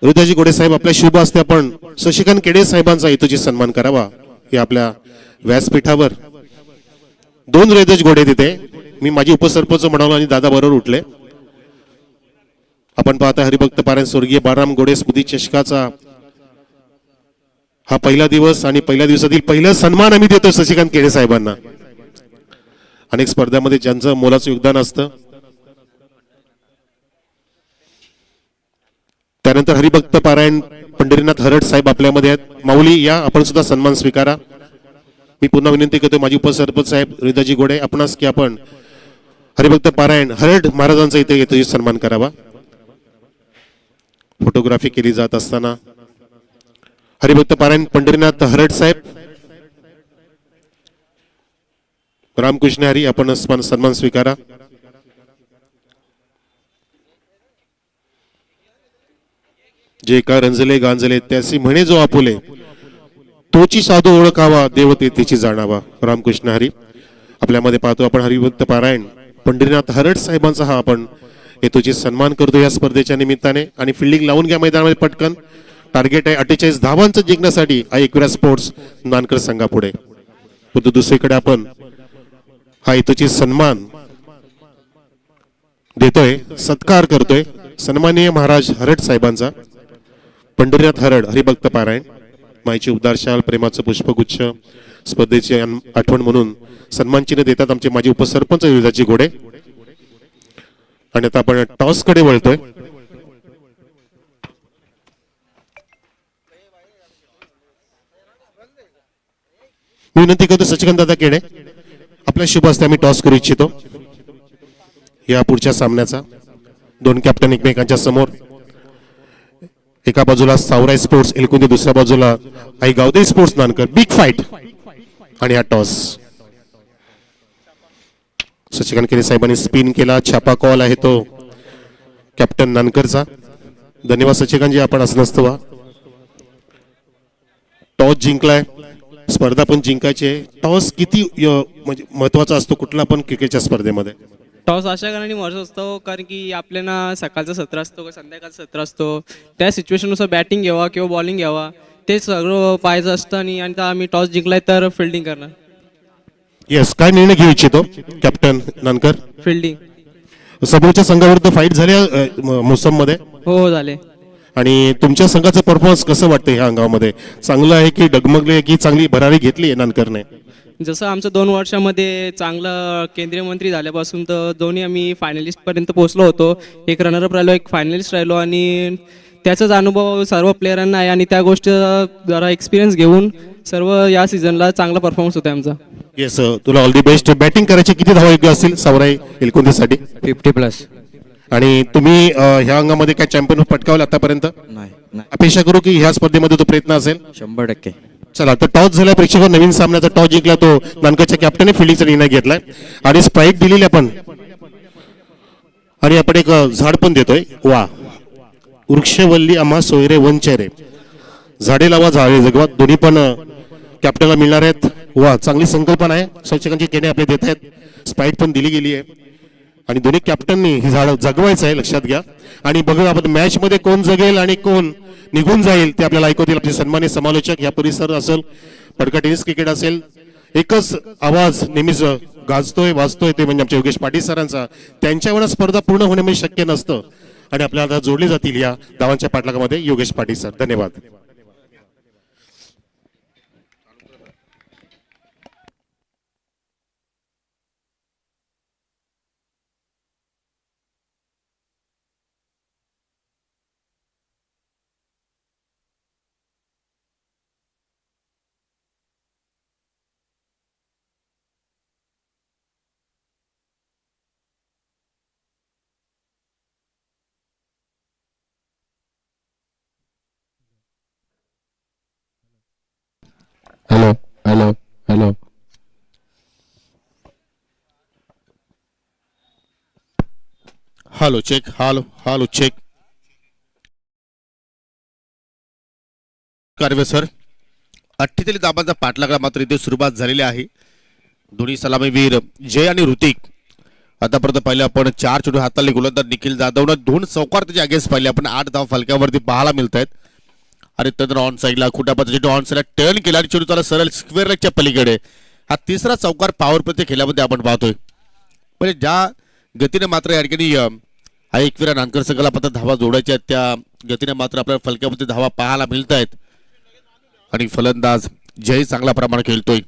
रोहिदाजी गोडे साहेब आपल्या शुभ हस्ते आपण शशिकांत केणे साहेबांचा हेतूची सन्मान करावा. हे आपल्या व्यासपीठावर 2 रोहिदाजी गोडे तिथे मी माझी उपसरपंच म्हणालो आणि दादा बरोबर उठले. आपण पाहता हरिभक्त पारायण स्वर्गीय बाळराम गोडे स्मृती चषकाचा हा पहिला दिवस आणि पहिल्या दिवसातील पहिला सन्मान आम्ही देतो शशिकांत केणे साहेबांना. अनेक स्पर्धांमध्ये ज्यांचं मोलाचं योगदान असतं. त्यानंतर हरिभक्त पारायण पंढरीनाथ हरड साहेब आपल्यामध्ये आहेत. माऊली या आपण सुद्धा सन्मान स्वीकारा. मी पुन्हा विनंती करतो माझी उपसरपंच साहेब रोहिदाजी गोडे आपणास की आपण हरिभक्त पारायण हरड महाराजांचा इथे येतो सन्मान करावा. फोटोग्राफी केली जात असताना हरिभक्त पारायण पंढरीनाथ हरड साहेब रामकृष्ण हरी आपण सन्मान स्वीकारा. जे का रंजले गांजले त्यासी म्हणे जो आपुले तोची साधू ओळखावा देवते तिची जाणावा. रामकृष्ण हरी आपल्यामध्ये पाहतो आपण हरिभक्त पारायण पंढरीनाथ हरड साहेबांचा हा आपण हेतूची सन्मान करतो या स्पर्धेच्या निमित्ताने. आणि फिल्डिंग लावून घ्या मैदानामध्ये पटकन. टार्गेट आहे 48 धावांचं जिंकण्यासाठी आई एकविरा स्पोर्ट्स नानकर संघापुढे. परंतु दुसरीकडे आपण हा हेतूची सन्मान देतोय सत्कार करतोय सन्माननीय महाराज हरड साहेबांचा. पंढरीनाथ हरड हरिभक्त पारायण माईची उबदार शाल प्रेमाचं पुष्पगुच्छ स्पर्धेची आठवण म्हणून सन्मान चिन्ह देतात आमचे माजी उपसरपंच रोहिदाजी गोडे. आणि आता आपण टॉस कडे वळतोय. मी विनंती करतो सचिकांत दादा केडे आपल्या शुभ हस्ते आम्ही टॉस करू इच्छितो या पुढच्या सामन्याचा. 2 कॅप्टन एकमेकांच्या समोर. एका बाजूला सावराय स्पोर्ट्स एलकुंदे दुसऱ्या बाजूला आई गावदे स्पोर्ट्स नानकर. बिग फाईट आणि हा टॉस शशिकांत केले साहेबांनी स्पिन केला. छापा कॉल आहे तो कॅप्टन नानकरचा. धन्यवाद सचिकांतजी आपण असं नसतं वा. टॉस जिंकलाय स्पर्धा पण जिंकायची आहे. टॉस किती म्हणजे महत्वाचा असतो कुठला पण क्रिकेटच्या स्पर्धेमध्ये. टॉस अशा कारणाने महत्त्वाचा असतो कारण की आपल्याला सकाळचं सत्र असतो का संध्याकाळचं सत्र असतो त्या सिच्युएशननुसार बॅटिंग घ्यावा किंवा बॉलिंग घ्यावा ते सगळं पाहायचं असतं. आणि आता आम्ही टॉस जिंकलाय तर फिल्डिंग करणार. येस काय निर्णय घेऊ इच्छितो कॅप्टन नानकर. फिल्डिंग. समोरच्या संघाविरुद्ध फाईट झाली मोसम मध्ये. हो झाले. आणि तुमच्या संघाचं परफॉर्मन्स कसं वाटतं ह्या अंगामध्ये चांगलं आहे की डगमगले की चांगली भरारी घेतली आहे नानकरने. जसं आमचं 2 वर्षामध्ये चांगलं केंद्रीय मंत्री झाल्यापासून तर दोन्ही आम्ही फायनलिस्टपर्यंत पोहोचलो होतो. एक रनरअप राहिलो एक फायनलिस्ट राहिलो आणि त्याचाच अनुभव सर्व प्लेयरांना आहे आणि त्या गोष्टी जरा एक्सपिरियन्स घेऊन सर्व या सीझनला चांगला परफॉर्मन्स होता आमचा. येस तुला ऑल दी बेस्ट. बॅटिंग करायचे किती धावा योग्य असतील सावराई एलकुंदेसाठी. 50+. आणि तुम्ही ह्या अंगामध्ये काय चॅम्पियन पटकावलं आतापर्यंत. नाही अपेक्षा करू की ह्या स्पर्धेमध्ये तो प्रयत्न असेल. 100%. चला तर टॉस झाला प्रेक्षक नवीन सामन्याचा टॉस जिंकला तो नानकरच्या कॅप्टनने फिल्डिंगचा निर्णय घेतलाय आणि स्ट्राईक दिलेली आपण. आणि आपण एक झाड पण देतोय. वा वृक्षवल्ली आम्हा सोयरे वनचेरे झाडे लावा झाडे जगवा दोन्ही पण कॅप्टनला मिळणार आहेत. वा चांगली संकल्पना आहे. शिक्षकांची केणे आपले देत आहेत. स्पाईट पण दिली गेली आहे आणि दोन्ही कॅप्टननी ही झाडं जगवायचं आहे लक्षात घ्या. आणि बघा आपण मॅच मध्ये कोण जगेल आणि कोण निघून जाईल ते आपल्याला ऐकवतील आपले सन्मानित समालोचक. या परिसर असेल पडका टेनिस क्रिकेट असेल एकच आवाज नेहमीच गाजतोय वाजतोय ते म्हणजे आमच्या योगेश पाटील सरांचा. त्यांच्यावर स्पर्धा पूर्ण होणे म्हणजे शक्य नसतं आणि आपल्याला आता जोडले जातील या धावांच्या पाठलागामध्ये योगेश पाटील सर. धन्यवाद. Hello hello hello hello check hello hello check. कार्य सर 48 धाबांचा पाठलागा मात्र इथे सुरुवात झालेली आहे. दोन्ही सलामीवीर जय आणि ऋतिक आतापर्यंत पाहिले आपण 4 चेंडू हाताळले. गोलंदाज निखिल जाधवनं 2 चौकार त्याच्या अगेन्स्ट पाहिले आपण. 8 धाव फलकावरती पाहायला मिळत आहेत. आणि त्यानंतर ऑन साईडला कुटापाचा चेंडू ऑन साईडला टर्न केला आणि चेंडू त्याला सरळ स्क्वेअर लेगच्या पलीकडे. हा तिसरा चौकार पॉवर प्ले खेळल्यामध्ये आपण पाहतोय. म्हणजे ज्या गतीने मात्र या ठिकाणी हा एकविरा नानकर संघाला मात्र धावा जोडायच्या आहेत त्या गतीने मात्र आपल्याला फलकावरती धावा पाहायला मिळत आहेत. आणि फलंदाज जय चांगल्या प्रमाणात खेळतोय.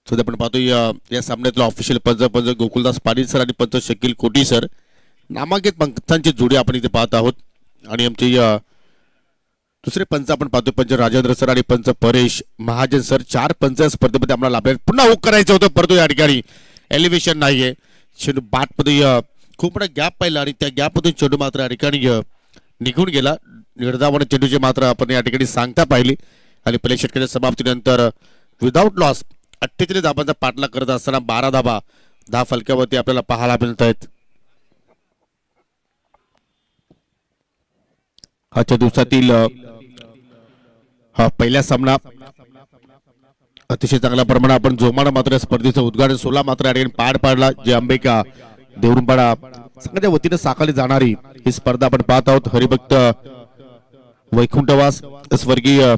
सध्या आपण पाहतोय या सामन्यातला ऑफिशियल पंच गोकुलदास पाटील सर आणि पंच शकील कोटी सर. नामांकित पंचांची जोडी आपण इथे पाहत आहोत. आणि आमचे दुसरे पंच आपण पाहतोय पंच राजेंद्र सर आणि पंच परेश महाजन सर. 4 पंच स्पर्धेमध्ये आम्हाला लाभले. पुन्हा हुक करायचं होतं परंतु या ठिकाणी एलिव्हेशन नाहीये. चेंडू बॅटमध्ये खूप मोठा गॅप पाहिला आणि त्या गॅपमधून चेंडू मात्र या ठिकाणी निघून गेला. निर्धावाने चेंडूचे मात्र आपण या ठिकाणी सांगता पाहिली. आणि पहिल्या षटकाच्या समाप्तीनंतर विदाऊट लॉस 48 धाबांचा पाठलाग करत असताना 12 धावा फलकावरती आपल्याला पाहायला मिळत आहेत. आजच्या दिवसातील हा पहिला सामना अतिशय चांगल्या प्रमाणात आपण जोमानं मात्र स्पर्धेचं उद्घाटन 16 मात्र या ठिकाणी पार पाडला. जे अंबिका देवरुंपाडा संघाच्या वतीने साकारली जाणारी ही स्पर्धा आपण पाहत आहोत. हरिभक्त वैकुंठवास स्वर्गीय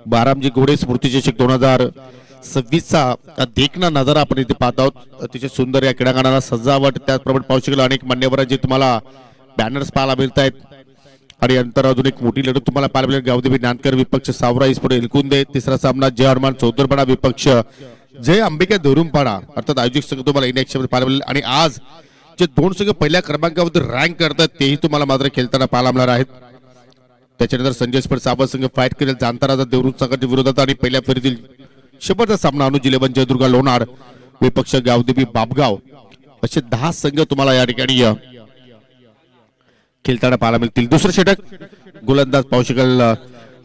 बारामजी घोडे स्मृतिचषक 2026चा देखना नजारा आपण इथे पाहत आहोत. अतिशय सुंदर या क्रीडांगणाला सजावट त्याचप्रमाणे पाहू शकेल अनेक मान्यवरांचे तुम्हाला बॅनर्स पाहायला मिळत आहेत. आणि नंतर अजून एक मोठी लढत तुम्हाला पाहायला मिळेल. गावदेवी नानकर विपक्ष सावरा इस्पोर्ट एलकुंदे. तिसरा सामना जय हनुमान चौधरपाडा विपक्ष जय अंबिका देवरुंपाडा अर्थात आयोजक संघ तुम्हाला इन ॲक्शन पाहायला मिळेल. आणि आज जे 2 संघ पहिल्या क्रमांकावर रँक करतात तेही तुम्हाला मात्र खेळताना पाहायला मिळणार आहेत. त्याच्यानंतर संजय स्पर्ट साबा संघ फाईट करेल जाणता राजा देवरुंग संघाच्या विरोधात. आणि पहिल्या फेरीतील शेवटचा सामना अनुज 11 जयदुर्गा लोणार विपक्ष गावदेवी बापगाव असे 10 संघ तुम्हाला या ठिकाणी खेळताना पाहायला मिळतील. दुसरं षटक गोलंदाज पाहू शकाल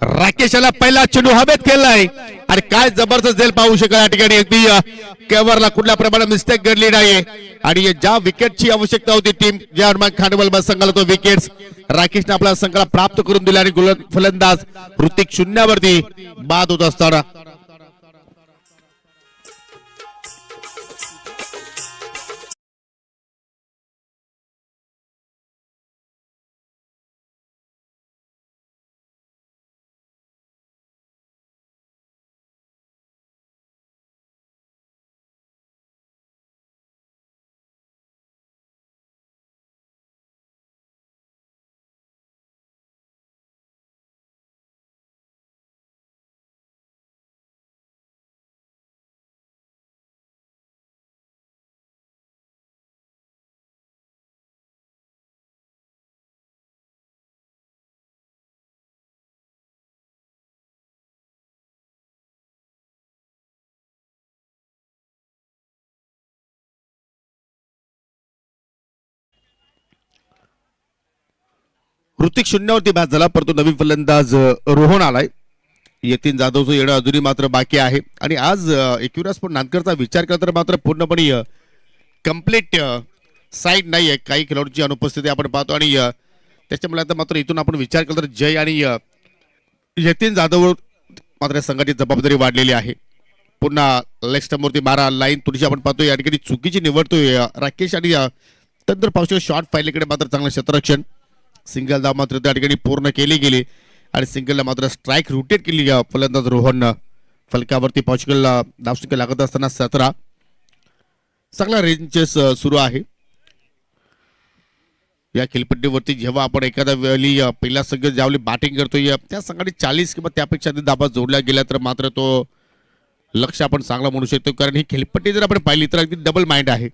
राकेशला पहिला चेंडू हवेत खेळलाय आणि काय जबरदस्त झेल पाहू शकाल. या ठिकाणी अगदी केवरला कुठल्या प्रमाणात मिस्टेक घडली नाहीये. आणि ज्या विकेटची आवश्यकता होती टीम जे हनुमान खांडवल संघाला तो विकेट्स राकेशने आपल्या संघाला प्राप्त करून दिला. आणि फलंदाज ऋतिक शून्यावरती बाद होत असताना ऋतिक शून्यावरती बाद झाला. परंतु नवीन फलंदाज रोहन आलाय. यतीन जाधवचं येणं अजूनही मात्र बाकी आहे. आणि आज एकविरा स्पोर्ट नानकरचा विचार केला तर मात्र पूर्णपणे कम्प्लीट साईड नाही आहे. काही खेळाडूंची अनुपस्थिती आपण पाहतो. आणि त्याच्यामुळे आता मात्र इथून आपण विचार केला तर जय आणि यतीन जाधव मात्र संघाची जबाबदारी वाढलेली आहे. पुन्हा लेग स्टंपवरती मारा लाईन थोडीशी आपण पाहतोय या ठिकाणी चुकीची निवडतोय राकेश. आणि त्यानंतर पावसाळी शॉर्ट फायलीकडे मात्र चांगलं क्षेत्ररक्षण सिंगल धाव मात्र त्या ठिकाणी पूर्ण केली गेली. आणि सिंगलला मात्र स्ट्राईक रोटेट केली फलंदाज रोहननं. फलकावरती पॉर्च्युगलला धावसंख्या लागत असताना 17. चांगला रेंजेस सुरू आहे या खेळपट्टीवरती. जेव्हा आपण एखाद्या वेळी पहिला संघ ज्यावेळी बॅटिंग करतोय त्या संघाने 40 किंवा त्यापेक्षा अधिक धाबा जोडल्या गेल्या तर मात्र तो लक्ष आपण चांगला म्हणू शकतो. कारण ही खेळपट्टी जर आपण पाहिली तर अगदी डबल माइंड आहे.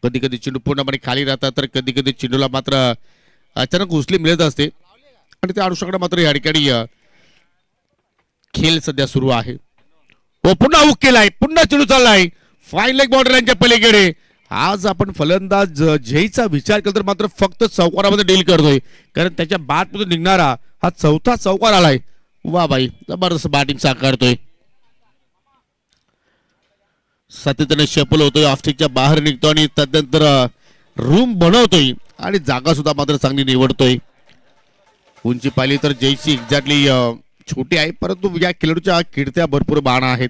कधी कधी चेंडू पूर्णपणे खाली राहतात तर कधी कधी चेंडूला मात्र अचानक उचली मिळत असते आणि त्या अनुषंगाने मात्र या ठिकाणी खेळ सध्या सुरू आहे. हो पुन्हा हुक केलाय, पुन्हा चेंडू चाललाय फाईन लेग बाउंड्री लाईनच्या पलीकडे. आज आपण फलंदाज जयचा विचार केला तर मात्र फक्त चौकारामध्ये डील करतोय कारण त्याच्या बॅटमधून निघणारा हा चौथा चौकार आलाय. वा बाई जबरदस्त बॅटिंग साकारतोय. सातत्याने शेपल होतोय, ऑफस्टिकच्या बाहेर निघतो आणि त्यानंतर रूम बनवतोय आणि जागा सुद्धा मात्र चांगली निवडतोय. उंची पाहिली तर जयची एक्झॅक्टली छोटी आहे परंतु या खेळाडूच्या किडत्या भरपूर बाणा आहेत.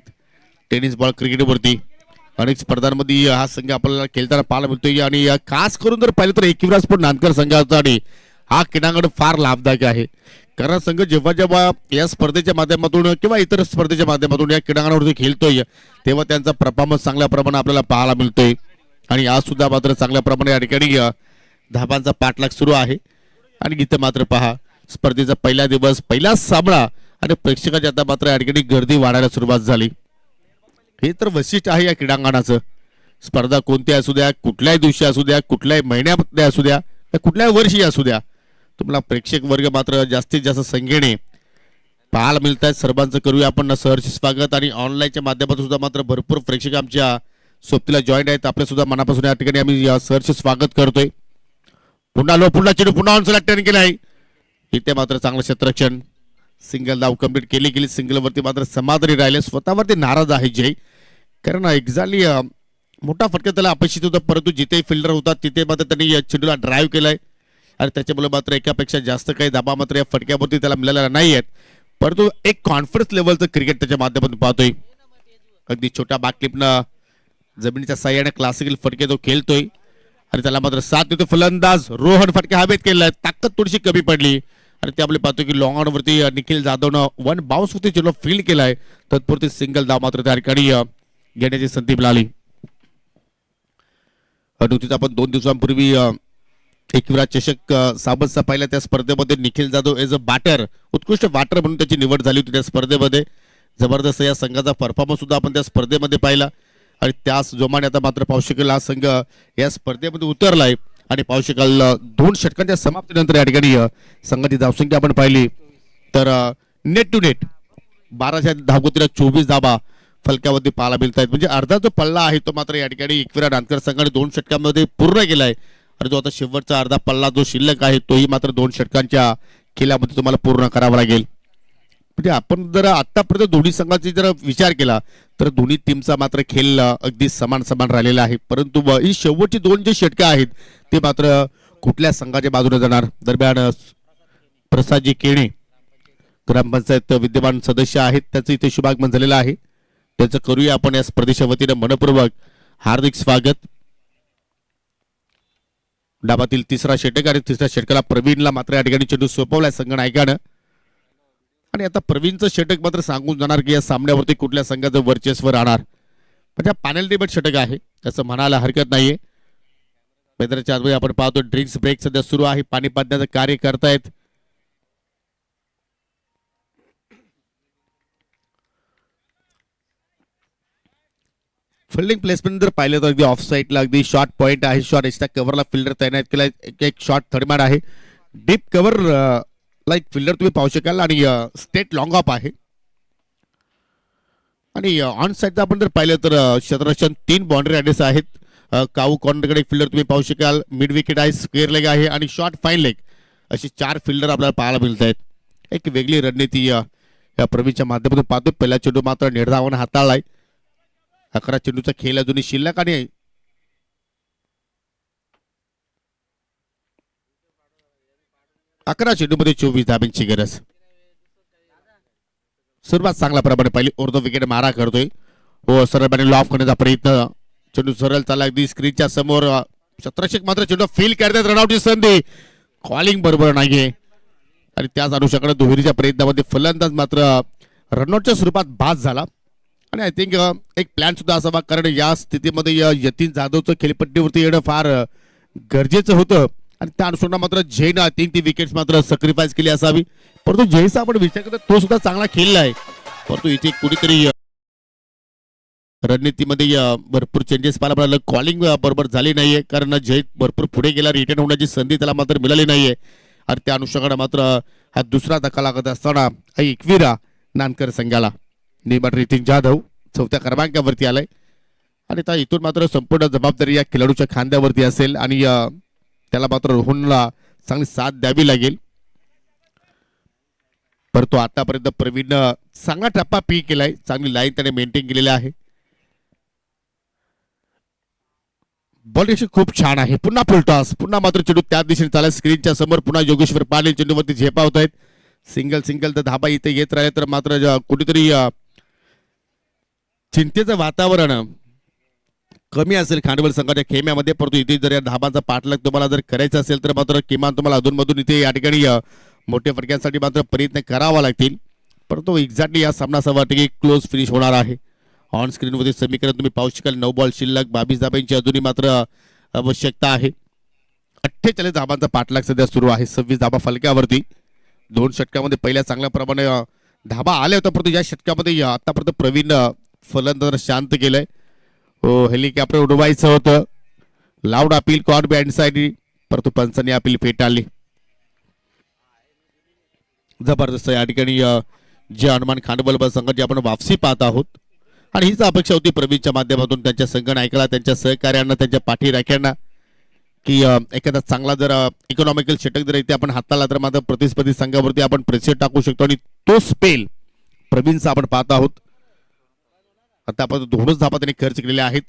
टेनिस बॉल क्रिकेटवरती अनेक स्पर्धांमध्ये हा संघ आपल्याला खेळताना पाहायला मिळतोय आणि खास करून जर पाहिलं तर एकविरा स्पोर्ट नांदकर संघासाठी हा क्रीडांगण फार लाभदायक आहे. कारण संघ जेव्हा जेव्हा या स्पर्धेच्या माध्यमातून किंवा इतर स्पर्धेच्या माध्यमातून या क्रीडांगणावरती खेळतोय तेव्हा त्यांचा परफॉर्मन्स चांगल्या प्रमाणात आपल्याला पाहायला मिळतोय आणि आज सुद्धा मात्र चांगल्या प्रमाणे या ठिकाणी धाबांचा पाठलाग सुरू आहे. आणि इथे मात्र पहा स्पर्धेचा पहिला दिवस पहिला सामना आणि प्रेक्षकांची आता मात्र या ठिकाणी गर्दी वाढायला सुरुवात झाली. हे तर वैशिष्ट्य आहे या क्रीडांगणाचं. स्पर्धा कोणती असू द्या, कुठल्याही दिवशी असू द्या, कुठल्याही महिन्यामध्ये असू द्या, कुठल्याही वर्षी असू द्या, तुम्हाला प्रेक्षक वर्ग मात्र जास्तीत जास्त संख्येने पाहायला मिळत आहेत. सर्वांचं करूया आपण सहर्ष स्वागत. आणि ऑनलाईनच्या माध्यमातून सुद्धा मात्र भरपूर प्रेक्षक आमच्या सोबतीला जॉईन आहेत. आपल्या सुद्धा मनापासून या ठिकाणी आम्ही सहर्ष स्वागत करतोय. पुन्हा चेंडू पुन्हा ऑन सेलेक्ट केलाय. इथे मात्र चांगलं क्षेत्ररक्षण, सिंगल धाव कंप्लीट केली. सिंगलवरती मात्र समाधानी राहिले, स्वतःवरती नाराज आहे जय. कारण एक्झॅक्टली मोठा फटका त्याला अपेक्षित होता परंतु जिथे फिल्डर होता तिथे मात्र त्यांनी या चेंडूला ड्राईव्ह केलाय आणि त्याच्यामुळे मात्र एकापेक्षा जास्त काही धाबा मात्र या फटक्यावरती त्याला मिळालेला नाही आहेत. परंतु एक कॉन्फिडन्स लेवलचं क्रिकेट त्याच्या माध्यमातून पाहतोय. अगदी छोट्या बॅकक्लिपनं जमिनीच्या साह्याने क्लासिकल फटके तो खेळतोय आणि त्याला मात्र साथ देतो फलंदाज रोहन. फटके हवेत केलाय, ताकद थोडीशी कमी पडली आणि त्यामुळे पाहतो की लॉंग ऑन वरती निखिल जाधवनं वन बाउन्स वरती चेंडू फील्ड केलाय. तत्पुरती सिंगल धाव मात्र त्या ठिकाणी घेण्याची संधी मिळाली. नुकतीच आपण 2 दिवसांपूर्वी एकविरा चषक साबतचा पाहिला. त्या स्पर्धेमध्ये Nikhil Jadhav as a batter, उत्कृष्ट बॅटर म्हणून त्याची निवड झाली होती त्या स्पर्धेमध्ये. जबरदस्त या संघाचा परफॉर्मन्स सुद्धा आपण त्या स्पर्धेमध्ये पाहिला आणि त्याच जोमाने आता मात्र पाहू शकेल हा संघ या स्पर्धेमध्ये उतरलाय आणि पाहू शकाल 2 षटकांच्या समाप्तीनंतर या ठिकाणी संघाची धावसंख्या आपण पाहिली तर नेट टू नेट 12च्या धावगतीला 24 धाबा फलकावरती पाहायला मिळत आहेत. म्हणजे अर्धा जो पल्ला आहे तो मात्र या ठिकाणी एकविरा नांदकर संघाने 2 षटकांमध्ये पूर्ण केलाय आणि जो आता शेवटचा अर्धा पल्ला जो शिल्लक आहे तोही मात्र 2 षटकांच्या खेळामध्ये तुम्हाला पूर्ण करावा लागेल. म्हणजे आपण जर आतापर्यंत दोन्ही संघाचा जर विचार केला तर दोन्ही टीमचा मात्र खेळ अगदी समान राहिलेला आहे. परंतु ही शेवटची 2 जे षटकं आहेत ते मात्र कुठल्या संघाच्या बाजूने जाणार. दरम्यान प्रसादजी केणे ग्रामपंचायत विद्यमान सदस्य आहेत, त्याचं इथे शुभागमन झालेलं आहे. त्याचं करूया आपण या स्पर्धेच्या वतीने मनपूर्वक हार्दिक स्वागत. डाबातील 3रा षटक आणि 3ऱ्या षटकाला प्रवीणला मात्र या ठिकाणी चेंडू सोपवलाय संघ नायकानं आणि आता प्रवीणचं षटक मात्र सांगून जाणार की या सामन्यावरती कुठल्या संघाचं वर्चस्व राहणार. म्हणजे पॅनल डिबेट षटक आहे असं म्हणायला हरकत नाहीये. मैदानाच्या आतमध्ये आपण पाहतो ड्रिंक्स ब्रेक सध्या सुरू आहे, पाणी पाजण्याचं कार्य करतायत. फिल्डिंग प्लेसमेंट जर पाहिलं तर अगदी ऑफ साईडला अगदी शॉर्ट पॉईंट आहे. शॉर्ट एक्स्ट्रा कव्हरला फिल्डर तैनात केलाय. एक शॉर्ट थर्डमॅन आहे. डीप कव्हर लाईक फिल्डर तुम्ही पाहू शकाल आणि स्टेट लॉंग ऑफ आहे. आणि ऑन साईडला आपण जर पाहिलं तर क्षेत्ररक्षण 3 बाउंड्री ॲड्रेस आहेत. काऊ कॉर्नरकडे एक फिल्डर तुम्ही पाहू शकाल. मिड विकेट आहे, स्क्वेअर लेग आहे आणि शॉर्ट फाईन लेग अशी 4 फिल्डर आपल्याला पाहायला मिळत आहेत. एक वेगळी रणनीती या प्रवीणच्या माध्यमातून पाहतो. पहिला चेंडू मात्र निर्धावानं हाताळलाय. 11 चेंडूचा खेळ अजूनही शिल्लक आणि 11 चेंडूमध्ये 24 धाब्यांची गरज. सुरुवात चांगल्या प्रमाणे पाहिली. अर्ध विकेट मारा करतोय. हो सरळ लॉफ करण्याचा प्रयत्न. चेंडू सरळ चालला अगदी स्क्रीनच्या समोर. क्षेत्ररक्षक मात्र चेंडू फील करतात. रनआउटची संधी. कॉलिंग बरोबर नाहीये. आणि त्याच अनुषंगाने दुहेरीच्या प्रयत्नामध्ये फलंदाज मात्र रनआउटच्या स्वरूपात बाद झाला. आणि आय थिंक एक प्लॅन सुद्धा असावा, कारण या स्थितीमध्ये यतीन जाधवचं खेळपट्टीवरती येणं फार गरजेचं होतं. आणि त्या अनुषंगाने मात्र जयनं आय थिंक ती विकेट्स मात्र सॅक्रिफाईस केली असावी. परंतु जयचा आपण विचार करतो तो सुद्धा चांगला खेळला आहे. परंतु इथे कुणीतरी रणनीतीमध्ये भरपूर चेंजेस पाहायला मिळालं. कॉलिंग बरोबर झाली नाहीये, कारण जय भरपूर पुढे गेला, रिटर्न होण्याची संधी त्याला मात्र मिळाली नाहीये. आणि त्या अनुषंगाने मात्र हा दुसरा धक्का लागत असताना एकविरा नानकर संघाला निर्माता नितीन जाधव चौथ्या क्रमांकावरती आलाय. आणि आता इथून मात्र संपूर्ण जबाबदारी या खेळाडूच्या खांद्यावरती असेल आणि त्याला मात्र रोहनला चांगली साथ द्यावी लागेल. परंतु आतापर्यंत प्रवीण चांगला टप्पा पी केलाय, चांगली लाईन त्याने मेंटेन केलेली आहे. बॉल डिरेक्शन खूप छान आहे. पुन्हा फुलटॉस, पुन्हा मात्र चेंडू त्या दिशेने चालला. स्क्रीनच्या समोर पुन्हा योगेश्वर पाटील चेंडूवरती झेपावत आहेत. सिंगल तर धाबा इथे येत राहिले तर मात्र कुठेतरी चिंतेचं वातावरण कमी असेल खांडवल संघाच्या खेम्यामध्ये. परंतु इथे जर या धाबांचा पाठलाग तुम्हाला जर करायचा असेल तर मात्र किमान तुम्हाला अधूनमधून इथे या ठिकाणी मोठ्या फटक्यांसाठी मात्र प्रयत्न करावा लागतील. परंतु एक्झॅक्टली या सामना असं वाटतं की क्लोज फिनिश होणार आहे. ऑन स्क्रीनवरती समीकरण तुम्ही पाहू शकाल. 9 बॉल शिल्लक, 22 धाबांची अजूनही मात्र आवश्यकता आहे. 48 धाबांचा पाठलाग सध्या सुरू आहे. 26 धाबा फलक्यावरती. 2 षटकामध्ये पहिल्या चांगल्या प्रमाणे धाबा आल्या होत्या, परंतु या षटकामध्ये आतापर्यंत प्रवीण फलंदाज शांत केलंय. हो, हेलिकॉप्टर उडवायचं होतं. Loud appeal caught behind side, परंतु पंचांनी अपील फेटाळली. जबरदस्त या ठिकाणी जे हनुमान खांडवल संघाची आपण वापसी पाहत आहोत. आणि हीच अपेक्षा होती प्रवीणच्या माध्यमातून त्यांच्या संघ नायकाला, त्यांच्या सहकार्यांना, त्यांच्या पाठीराख्यांना की एखादा चांगला जर इकॉनॉमिकल षटक जर इथे आपण हाताळला तर मात्र प्रतिस्पर्धी संघावरती आपण प्रेशर टाकू शकतो. आणि तो स्पेल प्रवीणचा आपण पाहत आहोत. आता आपण 2 धाबा त्यांनी खर्च केलेले आहेत.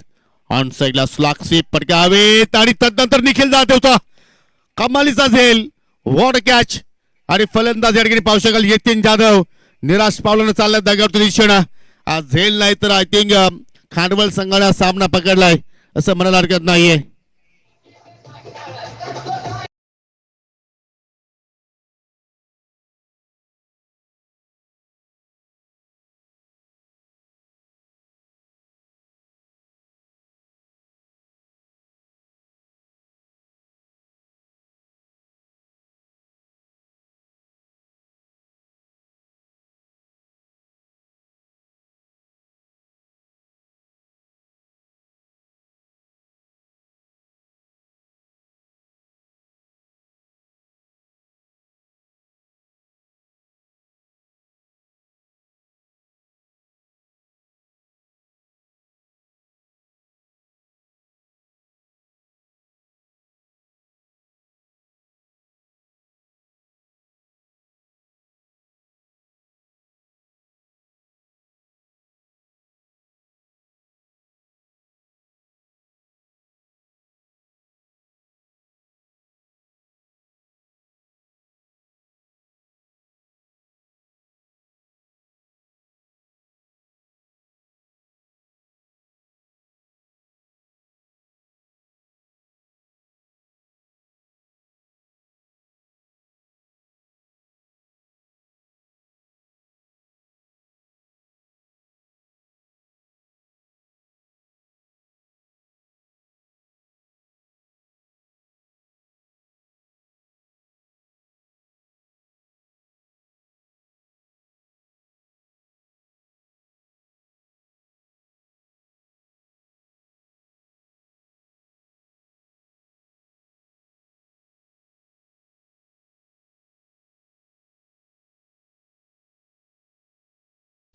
ऑन साईडला स्लॉक स्वीप पटकावेत आणि तदनंतर निखिल जाधवचा कमालीचा झेल, वॉट कॅच. आणि फलंदाज या ठिकाणी पाहू शकाल यतीन जाधव निराश पावलानं चालला दगावरती दिशेनं. आज झेल नाही तर आय थिंक खांडवल संघाला सामना पकडलाय असं म्हणायला हरकत नाहीये.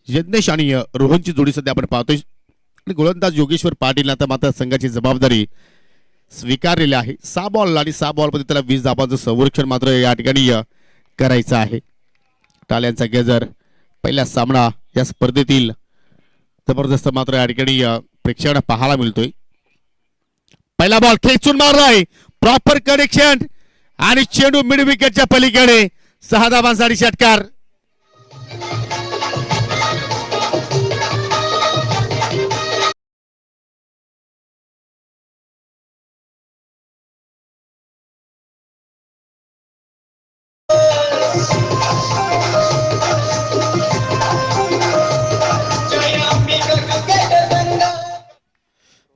यज्ञेश आणि रोहनची जोडी सध्या आपण पाहतोय. आणि गोलंदाज योगेश्वर पाटील आता मात्र संघाची जबाबदारी स्वीकारलेली आहे. 6 बॉल आणि 6 बॉलमध्ये त्याला 20 धाबांचं संरक्षण मात्र या ठिकाणी करायचं आहे. टाळ्यांचा गजर पहिला सामना या स्पर्धेतील जबरदस्त मात्र या ठिकाणी प्रेक्षकांना पाहायला मिळतोय. पहिला बॉल खेचून मारलाय, प्रॉपर कनेक्शन आणि चेंडू मिड विकेटच्या पलीकडे. 6 धाबांसाठी षटकार.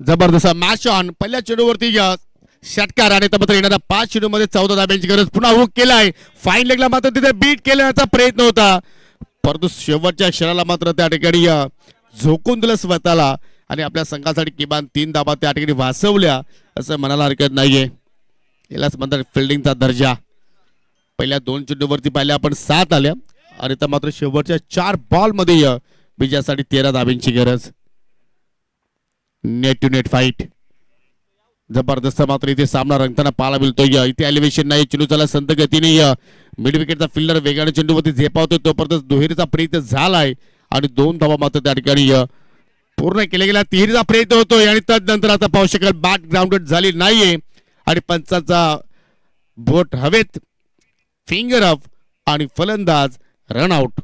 जबरदस्त मॅच ऑन. पहिल्या चेंडूवरती षटकार आणि त्यानंतर येणाऱ्या 5 चेंडूमध्ये 14 धाब्यांची गरज. पुन्हा हुक केलाय फाईन लेगला, मात्र तिथे बीट केल्याचा प्रयत्न होता, परंतु शेवटच्या क्षणाला मात्र त्या ठिकाणी झोकून दिलं स्वतःला आणि आपल्या संघासाठी किमान 3 धाबा त्या ठिकाणी वाचवल्या असं म्हणायला हरकत नाहीये. यालाच म्हणतात फिल्डिंगचा दर्जा. पहिल्या 2 चेंडूवरती पाहिल्या आपण 7 आल्या आणि त्या मात्र शेवटच्या 4 बॉलमध्ये विजयासाठी 13 धाब्यांची गरज. नेट टू नेट फाईट जबरदस्त. मात्र इथे सामना रंगताना पाहायला मिळतोय. इथे एलिव्हेशन नाही, चेंडू चला संत गतीने मिड विकेटचा फिल्डर वेगाने चेंडूवरती झेपावतोय, तोपर्यंत दुहेरीचा प्रयत्न झालाय आणि 2 धावा मात्र त्या ठिकाणी पूर्ण केल्या गेल्या. तिहेरीचा प्रयत्न होतोय आणि तदनंतर आता पाहू शकाल बॅट ग्राउंडेड झाली नाहीये आणि पंचाचा बोट हवेत, फिंगर अप आणि फलंदाज रन आउट.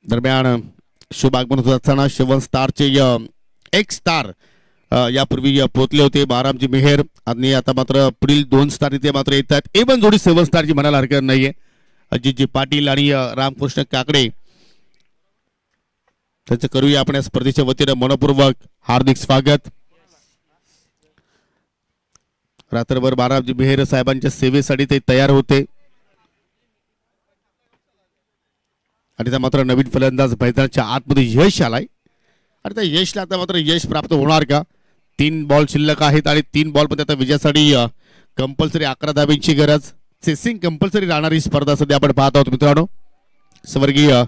दरम्यान शुभ आगमन होत असताना 7 स्टारचे एक स्टार यापूर्वी पोहोचले होते बारामजी मेहर आणि आता मात्र पुढील 2 स्टार इथे मात्र येतात. एवन जोडी 7 स्टारची म्हणायला हरकत नाहीये. अजितजी पाटील आणि रामकृष्ण काकडे त्यांचं करूया आपण या स्पर्धेच्या वतीनं मनपूर्वक हार्दिक स्वागत. रात्रभर बारामजी मेहर साहेबांच्या सेवेसाठी ते तयार होते आणि त्या मात्र नवीन फलंदाज मैदानाच्या आतमध्ये यश आलाय आणि त्या यशला आता मात्र यश प्राप्त होणार का. 3 बॉल शिल्लक आहेत आणि 3 बॉल मध्ये आता विजयासाठी कंपल्सरी 11 धाब्यांची गरज. चेसिंग कंपल्सरी राहणारी स्पर्धा सध्या आपण पाहत आहोत मित्रांनो. स्वर्गीय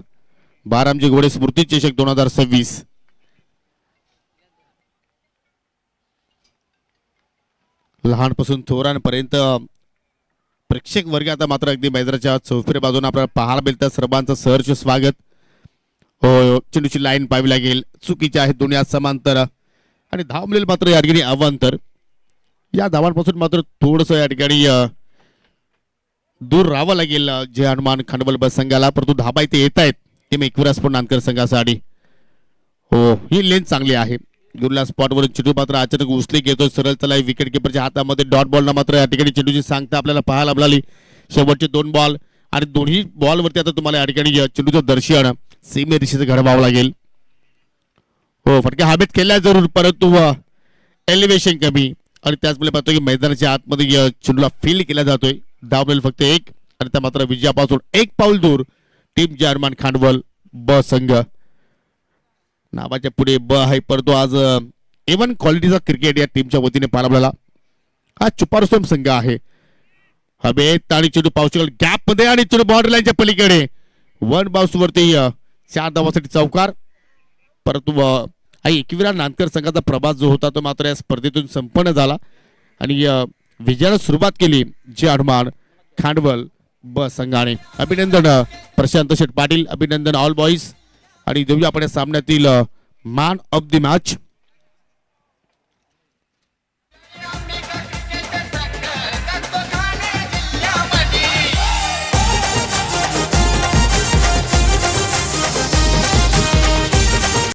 बारामजी घोडे स्मृती चषक 2026. लहानपासून थोरांपर्यंत प्रेक्षक वर्ग आता मात्र अगदी मैदानाच्या चौफेर बाजूने आपल्याला पाहायला मिळतात. सर्वांचं सहर्ष स्वागत. हो, चेंडूची लाईन पाहावी लागेल, चुकीची आहे दोन्ही हात समांतर आणि धाव मिळेल मात्र या ठिकाणी अवांतर. या धावांपासून मात्र थोडस या ठिकाणी दूर राहावं लागेल जे हनुमान खांडवल बस संघाला, परंतु धाबा इथे येत आहेत ते मी एकविरास पण नांदकर संघासाठी. हो, ही लेन चांगली आहे. गुरला स्पॉटवरून चेंडू मात्र अचानक उचली घेतो सरळ चला. विकेट किपरच्या हातामध्ये डॉट बॉलला मात्र या ठिकाणी चेंडूची सांगता आपल्याला पाहायला मिळाली. शेवटचे 2 बॉल आणि दोन्ही बॉलवरती आता तुम्हाला या ठिकाणी चेंडूचं दर्शन सीमे दिशेचं घडवावं लागेल. हो, फटका हवेत केला जरूर, परंतु एलिव्हेशन कमी आणि त्याचमुळे पाहतो की मैदानाच्या आतमध्ये चेंडूला फील केला जातोय. धाव मिळेल फक्त 1 आणि त्या मात्र विजयापासून 1 पाऊल दूर टीम जर्मन खांडवल ब संघ. नावाच्या पुढे ब आहे, परंतु आज एवन क्वालिटीचा क्रिकेट या टीमच्या वतीने पाहायला मिळाला. हा चुपारसोम संघ आहे. हवेत आणि चेंडू पाहू शकाल गॅप मध्ये आणि चेंडू बॉर्डर लाईनच्या पलीकडे 1 बाउन्स वरती 4 धावांसाठी चौकार. परंतु एकविरा नांदकर संघाचा प्रवास जो होता तो मात्र या स्पर्धेतून संपन्न झाला आणि विजयाला सुरुवात केली जे हनुमान खांडवल ब संघाने. अभिनंदन प्रशांत शेठ पाटील, अभिनंदन ऑल बॉईज आणि देऊया आपण या सामन्यातील मॅन ऑफ द मॅच